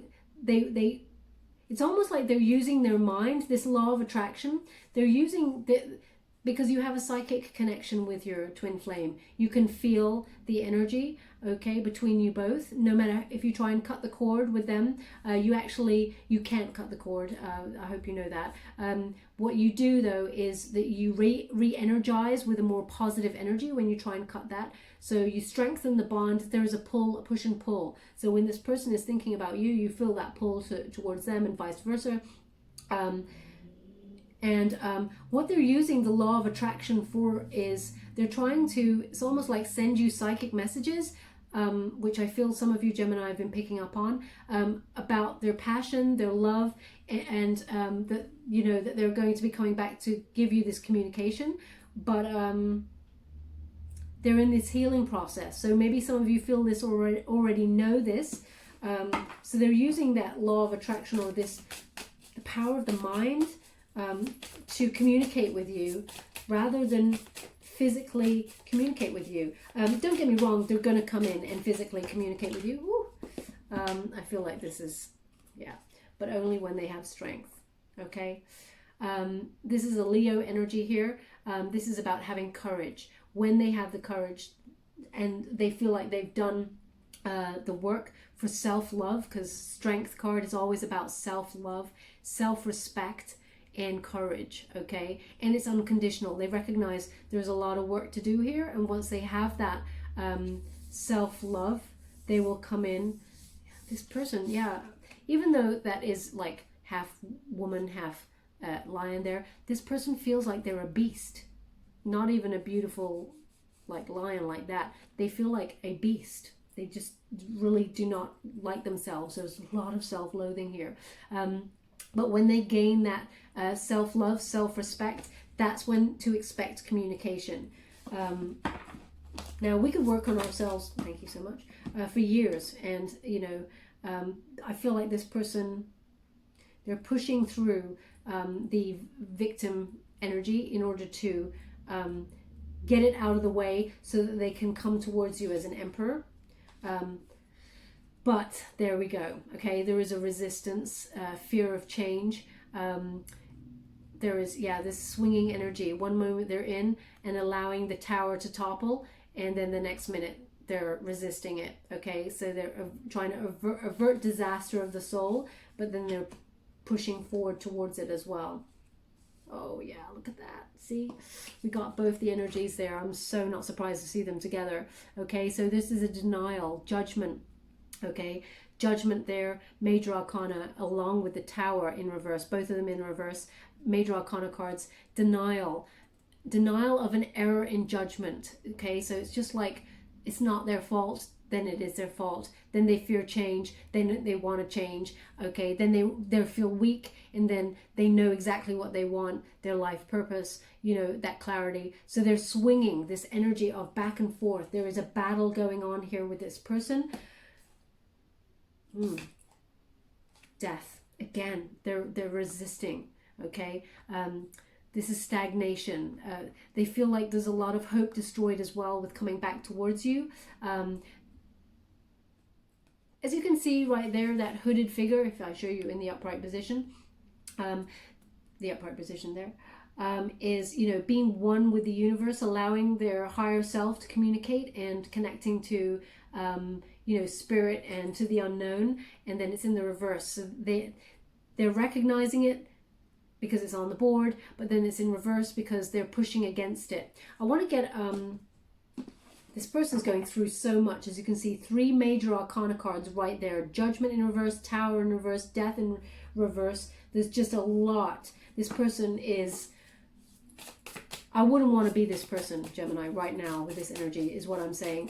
it's almost like they're using their mind, this law of attraction. They're using because you have a psychic connection with your twin flame. You can feel the energy, okay, between you both. No matter if you try and cut the cord with them, you can't cut the cord. I hope you know that. What you do though is that you re-energize with a more positive energy when you try and cut that. So you strengthen the bond. There is a push and pull. So when this person is thinking about you, you feel that pull towards them, and vice versa. What they're using the law of attraction for is they're trying to, it's almost like send you psychic messages, which I feel some of you Gemini have been picking up on, about their passion, their love, and that, you know, that they're going to be coming back to give you this communication. But they're in this healing process. So maybe some of you feel this already know this. So they're using that law of attraction, or the power of the mind, to communicate with you rather than physically communicate with you. Don't get me wrong, they're going to come in and physically communicate with you. I feel like this is, yeah, but only when they have strength, okay? This is a Leo energy here. This is about having courage. When they have the courage and they feel like they've done the work for self-love, because strength card is always about self-love, self-respect, and courage, okay? And it's unconditional. They recognize there's a lot of work to do here, and once they have that self-love, they will come in. This person, yeah, even though that is like half woman, half lion there, this person feels like they're a beast, not even a beautiful like lion like that. They feel like a beast. They just really do not like themselves. There's a lot of self-loathing here. But when they gain that self-love, self-respect, that's when to expect communication. Now, we could work on ourselves, thank you so much, for years. And, you know, I feel like this person, they're pushing through the victim energy in order to get it out of the way so that they can come towards you as an emperor. But there we go. Okay, there is a resistance, fear of change. There is, yeah, this swinging energy. One moment they're in and allowing the tower to topple, and then the next minute they're resisting it. Okay, so they're trying to avert disaster of the soul, but then they're pushing forward towards it as well. Oh yeah, look at that. See, we got both the energies there. I'm so not surprised to see them together. Okay, so this is a denial, judgment. Okay, judgment there, major arcana, along with the tower in reverse, both of them in reverse, major arcana cards, denial of an error in judgment. Okay, so it's just like, it's not their fault, then it is their fault. Then they fear change, then they want to change. Okay, then they feel weak, and then they know exactly what they want, their life purpose, you know, that clarity. So they're swinging this energy of back and forth. There is a battle going on here with this person. Death again. They're resisting. Okay, this is stagnation. They feel like there's a lot of hope destroyed as well with coming back towards you. As you can see right there, that hooded figure, if I show you in the upright position, the upright position there, is, you know, being one with the universe, allowing their higher self to communicate and connecting to, you know, spirit and to the unknown. And then it's in the reverse. So they're recognizing it because it's on the board, but then it's in reverse because they're pushing against it. I want to get, this person's going through so much. As you can see, 3 major arcana cards right there. Judgment in reverse, Tower in reverse, Death in reverse. There's just a lot. This person is, I wouldn't want to be this person, Gemini, right now with this energy, is what I'm saying.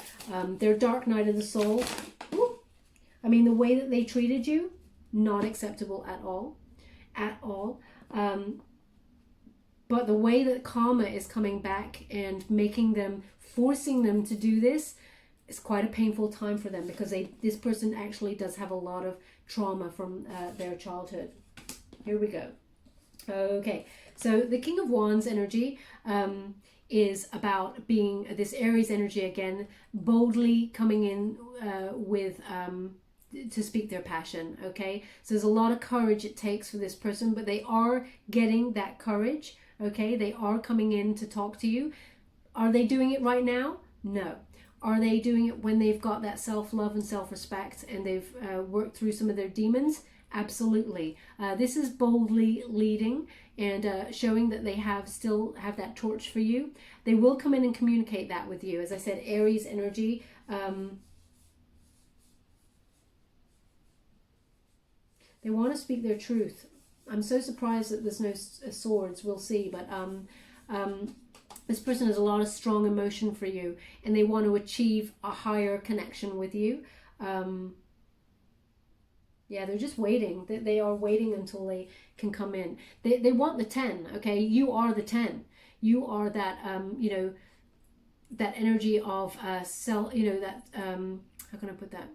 Their dark night of the soul. Ooh. I mean, the way that they treated you, not acceptable at all. At all. But the way that karma is coming back and making them, forcing them to do this, is quite a painful time for them, because this person actually does have a lot of trauma from their childhood. Here we go. Okay, so the King of Wands energy is about being this Aries energy again, boldly coming in with to speak their passion. Okay, so there's a lot of courage it takes for this person, but they are getting that courage. Okay, they are coming in to talk to you. Are they doing it right now? No. Are they doing it when they've got that self-love and self-respect and they've worked through some of their demons? Absolutely. This is boldly leading and showing that they still have that torch for you. They will come in and communicate that with you. As I said, Aries energy. They want to speak their truth. I'm so surprised that there's no swords. We'll see. But this person has a lot of strong emotion for you, and they want to achieve a higher connection with you. Yeah, they're just waiting. They are waiting until they can come in. They want the 10, okay? You are the 10. You are that, you know, that energy of self, you know, that, how can I put that?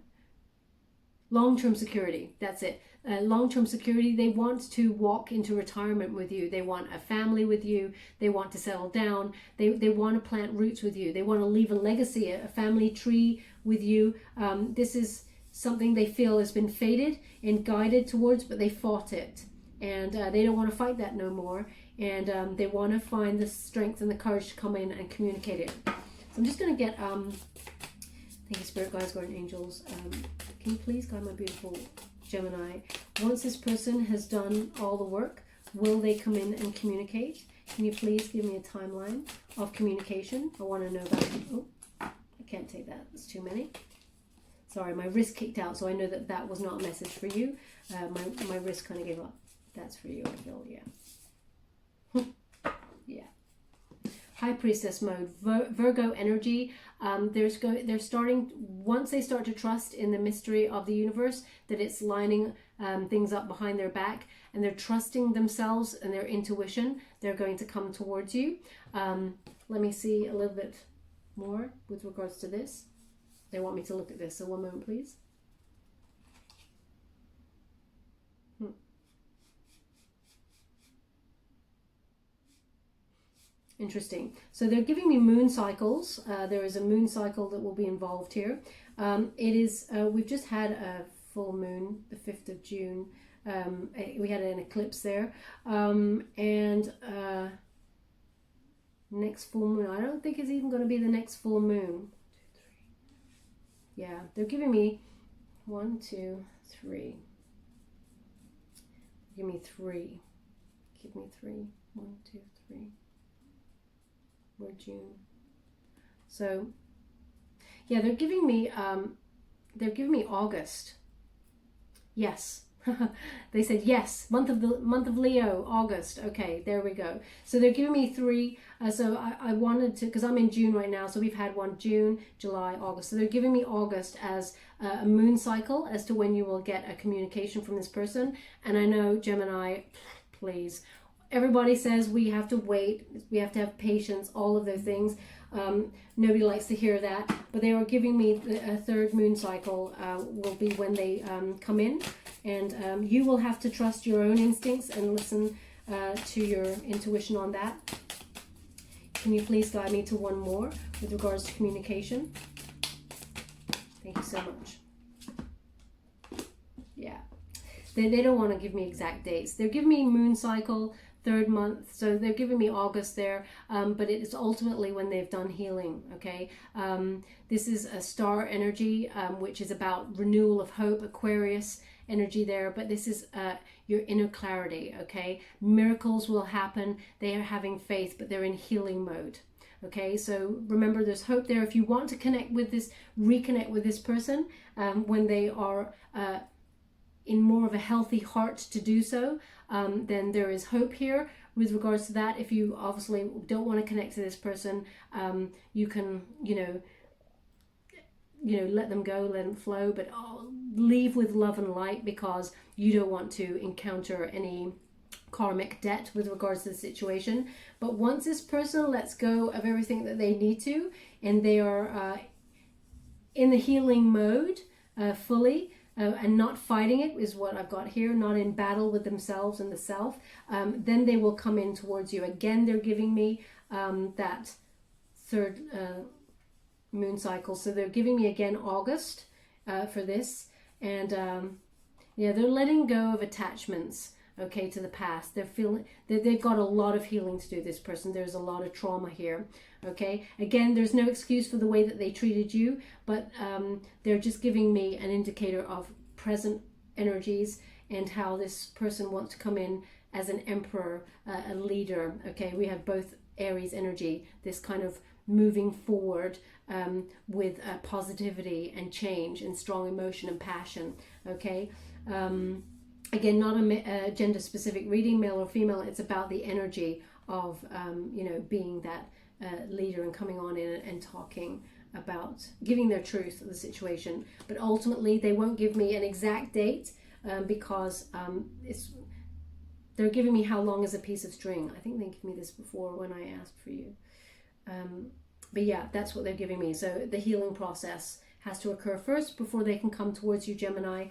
Long-term security. That's it. Long-term security. They want to walk into retirement with you. They want a family with you. They want to settle down. They want to plant roots with you. They want to leave a legacy, a family tree with you. This is something they feel has been fated and guided towards, but they fought it. And they don't want to fight that no more. And they want to find the strength and the courage to come in and communicate it. So I'm just going to get, thank you, Spirit Guides, Guardian Angels. Can you please guide my beautiful Gemini? Once this person has done all the work, will they come in and communicate? Can you please give me a timeline of communication? I want to know about, oh, I can't take that. There's too many. Sorry, my wrist kicked out, so I know that that was not a message for you. My wrist kind of gave up. That's for you, I feel, yeah. Yeah. High Priestess mode, Virgo energy. They're starting, once they start to trust in the mystery of the universe, that it's lining things up behind their back, and they're trusting themselves and their intuition, they're going to come towards you. Let me see a little bit more with regards to this. They want me to look at this, so one moment, please. Interesting. So they're giving me moon cycles. There is a moon cycle that will be involved here. It is, we've just had a full moon, the 5th of June. We had an eclipse there. And next full moon, I don't think it's even going to be the next full moon. Yeah, they're giving me 1, 2, 3. Give me 3. Give me 3. 1, 2, 3. We're June. So, yeah, they're giving me August. Yes. They said yes. Month of Leo, August. Okay, there we go. So they're giving me 3. So I wanted to, because I'm in June right now. So we've had one June, July, August. So they're giving me August as a moon cycle as to when you will get a communication from this person. And I know, Gemini, please. Everybody says we have to wait, we have to have patience, all of those things. Nobody likes to hear that, but they are giving me a 3rd moon cycle will be when they come in, and you will have to trust your own instincts and listen to your intuition on that. Can you please guide me to one more with regards to communication? Thank you so much. Yeah. They don't want to give me exact dates. They're giving me moon cycle, 3rd month. So they're giving me August there, but it's ultimately when they've done healing, okay? This is a star energy, which is about renewal of hope, Aquarius energy there, but this is your inner clarity, okay? Miracles will happen. They are having faith, but they're in healing mode. Okay, so remember, there's hope there. If you want to connect with this, reconnect with this person when they are in more of a healthy heart to do so, then there is hope here with regards to that. If you obviously don't want to connect to this person, you can, let them go, let them flow, but leave with love and light, because you don't want to encounter any karmic debt with regards to the situation. But once this person lets go of everything that they need to, and they are in the healing mode fully, and not fighting it, is what I've got here, not in battle with themselves and the self, then they will come in towards you. Again, they're giving me that 3rd moon cycle. So they're giving me again August for this. And yeah, they're letting go of attachments, okay, to the past. They're feeling that they've got a lot of healing to do, this person. There's a lot of trauma here, okay? Again, there's no excuse for the way that they treated you, but they're just giving me an indicator of present energies and how this person wants to come in as an emperor, a leader, okay? We have both Aries energy, this kind of moving forward with positivity and change and strong emotion and passion, okay? Again, not a gender specific reading, male or female. It's about the energy of being that leader and coming on in and talking about giving their truth of the situation. But ultimately they won't give me an exact date because they're giving me how long is a piece of string. I think they gave me this before when I asked for you, but yeah, that's what they're giving me. So the healing process has to occur first before they can come towards you, Gemini.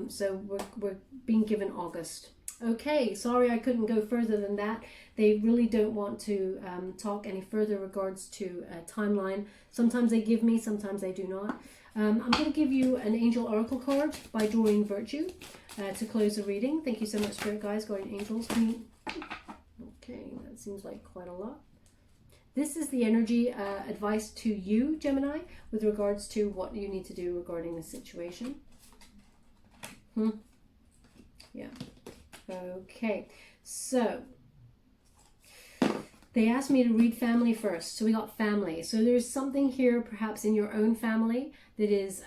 So we're being given August. Okay, sorry I couldn't go further than that. They really don't want to talk any further regards to a timeline. Sometimes they give me, sometimes they do not. I'm going to give you an Angel Oracle card by Doreen Virtue to close the reading. Thank you so much, Spirit Guides, Guardian Angels. Okay, that seems like quite a lot. This is the energy advice to you, Gemini, with regards to what you need to do regarding the situation. Yeah. Okay. So they asked me to read family first. So we got family. So there's something here perhaps in your own family that is,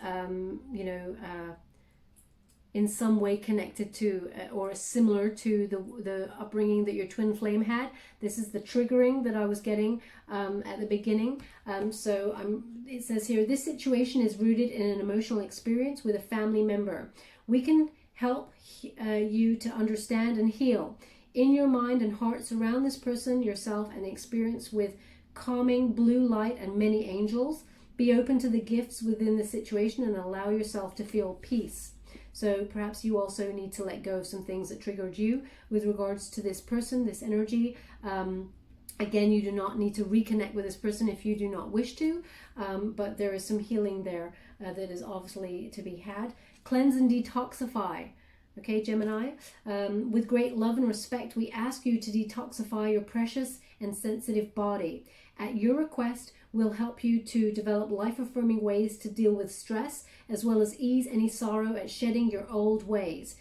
in some way connected to or similar to the upbringing that your twin flame had. This is the triggering that I was getting at the beginning. It says here, this situation is rooted in an emotional experience with a family member. We can help you to understand and heal in your mind and heart. Surround this person, yourself, and the experience with calming blue light and many angels. Be open to the gifts within the situation and allow yourself to feel peace. So perhaps you also need to let go of some things that triggered you with regards to this person, this energy. Again, you do not need to reconnect with this person if you do not wish to, but there is some healing there that is obviously to be had. Cleanse and detoxify. Okay, Gemini, with great love and respect, we ask you to detoxify your precious and sensitive body. At your request, we'll help you to develop life-affirming ways to deal with stress, as well as ease any sorrow at shedding your old ways.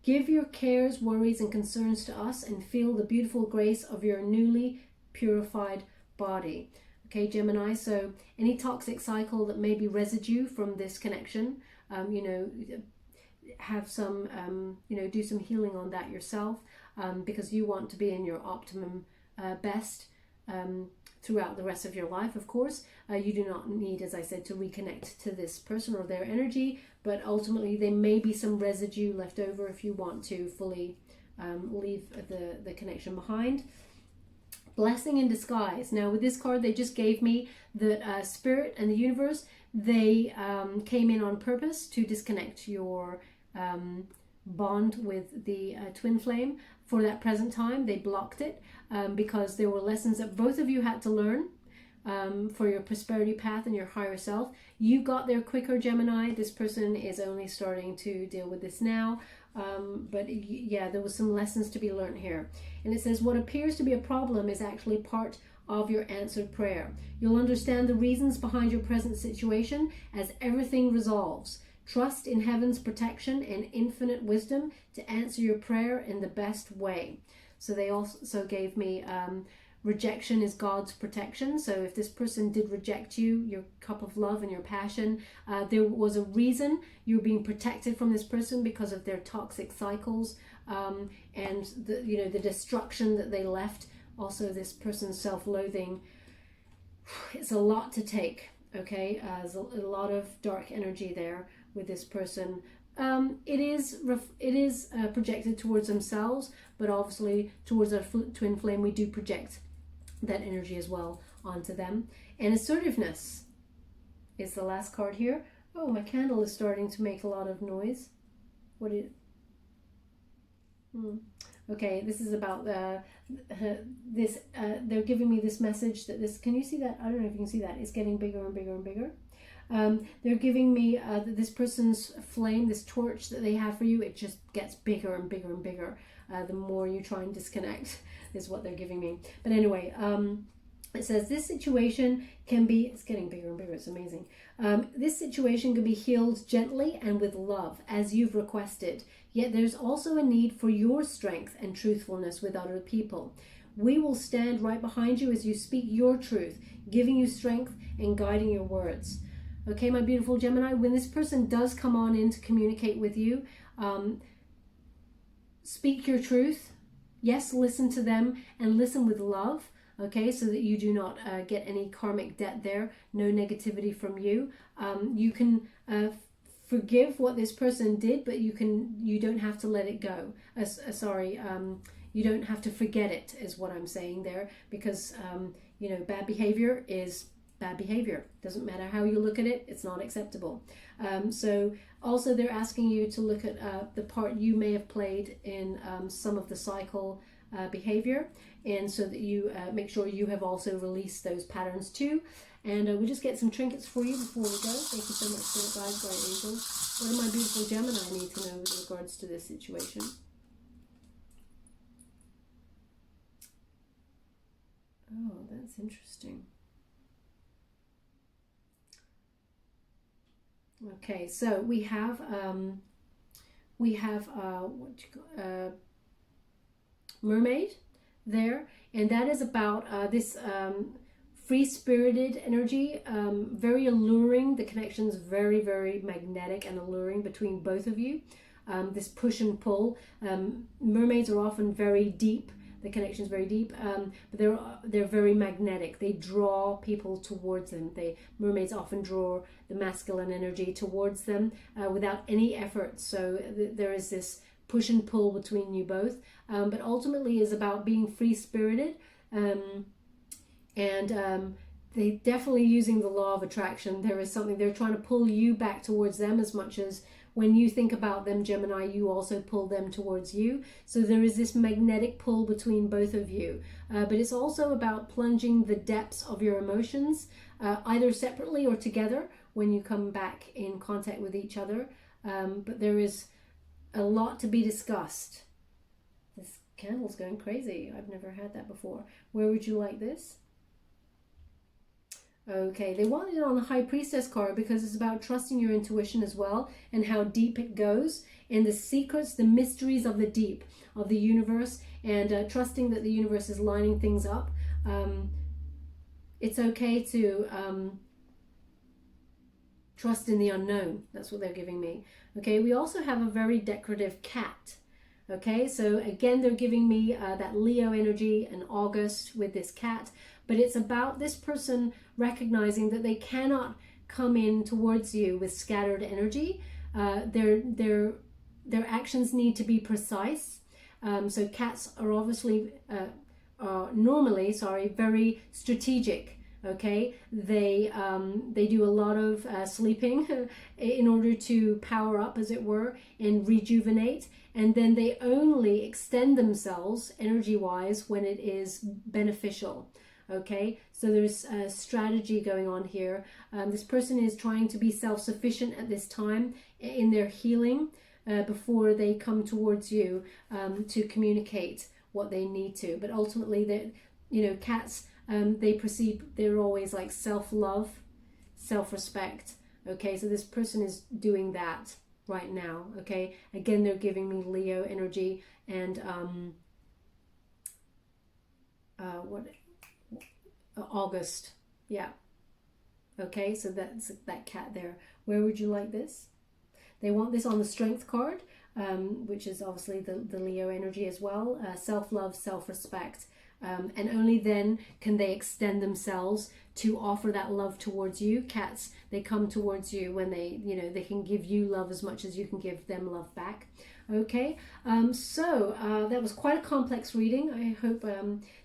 Give your cares, worries, and concerns to us and feel the beautiful grace of your newly purified body. Okay, Gemini, so any toxic cycle that may be residue from this connection, have some, do some healing on that yourself, because you want to be in your optimum best throughout the rest of your life, of course. You do not need, as I said, to reconnect to this person or their energy, but ultimately there may be some residue left over if you want to fully leave the connection behind. Blessing in disguise. Now with this card, they just gave me that Spirit and the universe, they came in on purpose to disconnect your bond with the twin flame. For that present time, they blocked it because there were lessons that both of you had to learn for your prosperity path and your higher self. You got there quicker, Gemini. This person is only starting to deal with this now. But yeah, there was some lessons to be learned here. And it says, what appears to be a problem is actually part of your answered prayer. You'll understand the reasons behind your present situation as everything resolves. Trust in heaven's protection and infinite wisdom to answer your prayer in the best way. So they also gave me rejection is God's protection. So if this person did reject you, your cup of love and your passion, there was a reason you're being protected from this person because of their toxic cycles, and the destruction that they left. Also, this person's self-loathing. It's a lot to take. Okay, there's a lot of dark energy there with this person. It is projected towards themselves, but obviously towards our twin flame, we do project that energy as well onto them. And assertiveness is the last card here. Oh, my candle is starting to make a lot of noise. What is okay, this is about this they're giving me this message that this, can you see that? I don't know if you can see that. It's getting bigger and bigger and bigger. They're giving me this person's flame, this torch that they have for you, it just gets bigger and bigger and bigger the more you try and disconnect, is what they're giving me. But anyway, it says this situation can be, it's getting bigger and bigger, it's amazing. This situation can be healed gently and with love as you've requested, yet there's also a need for your strength and truthfulness with other people. We will stand right behind you as you speak your truth, giving you strength and guiding your words. Okay, my beautiful Gemini, when this person does come on in to communicate with you, speak your truth. Yes, listen to them and listen with love, okay, so that you do not get any karmic debt there, no negativity from you. You can forgive what this person did, but you don't have to let it go. You don't have to forget it, is what I'm saying there, because bad behavior is bad behavior. Doesn't matter how you look at it, it's not acceptable. So also they're asking you to look at the part you may have played in some of the cycle behavior, and so that you make sure you have also released those patterns too. And we'll just get some trinkets for you before we go. Thank you so much for it, guys, bright angels. What do my beautiful Gemini need to know with regards to this situation? Oh, that's interesting. Okay, so we have mermaid there, and that is about this free-spirited energy, very alluring. The connection is very, very magnetic and alluring between both of you. This push and pull. Mermaids are often very deep. The connection is very deep, but they're very magnetic. They draw people towards them. Mermaids often draw the masculine energy towards them without any effort. So there is this push and pull between you both, but ultimately is about being free-spirited, and they definitely using the law of attraction. There is something, they're trying to pull you back towards them as much as when you think about them, Gemini, you also pull them towards you. So there is this magnetic pull between both of you. But it's also about plunging the depths of your emotions, either separately or together when you come back in contact with each other. But there is a lot to be discussed. This candle's going crazy. I've never had that before. Where would you like this? Okay, they wanted it on the High Priestess card because it's about trusting your intuition as well and how deep it goes, and the secrets, the mysteries of the deep of the universe, and trusting that the universe is lining things up. It's okay to trust in the unknown. That's what they're giving me. Okay, we also have a very decorative cat. Okay, so again, they're giving me that Leo energy in August with this cat, but it's about this person recognizing that they cannot come in towards you with scattered energy. Their actions need to be precise. So cats are obviously, normally, very strategic. Okay, they do a lot of sleeping in order to power up, as it were, and rejuvenate, and then they only extend themselves energy-wise when it is beneficial. Okay, so there's a strategy going on here. This person is trying to be self-sufficient at this time in their healing. before they come towards you to communicate what they need to. But ultimately, cats, they perceive, they're always like self-love, self-respect. Okay, so this person is doing that right now. Okay, again, they're giving me Leo energy and August. Yeah. Okay, so that's that cat there. Where would you like this? They want this on the Strength card, which is obviously the Leo energy as well. Self-love, self-respect. And only then can they extend themselves to offer that love towards you. Cats, they come towards you when they can give you love as much as you can give them love back. Okay, so that was quite a complex reading. I hope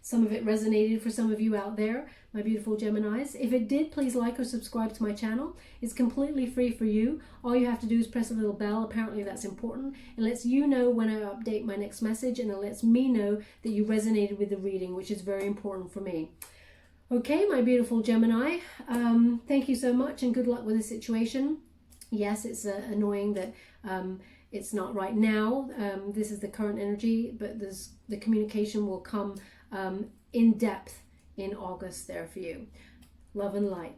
some of it resonated for some of you out there, my beautiful Geminis. If it did, please like or subscribe to my channel. It's completely free for you. All you have to do is press a little bell. Apparently that's important. It lets you know when I update my next message, and it lets me know that you resonated with the reading, which is very important for me. Okay, my beautiful Gemini, thank you so much and good luck with the situation. Yes, it's annoying that it's not right now. This is the current energy, but the communication will come in depth in August there for you. Love and light.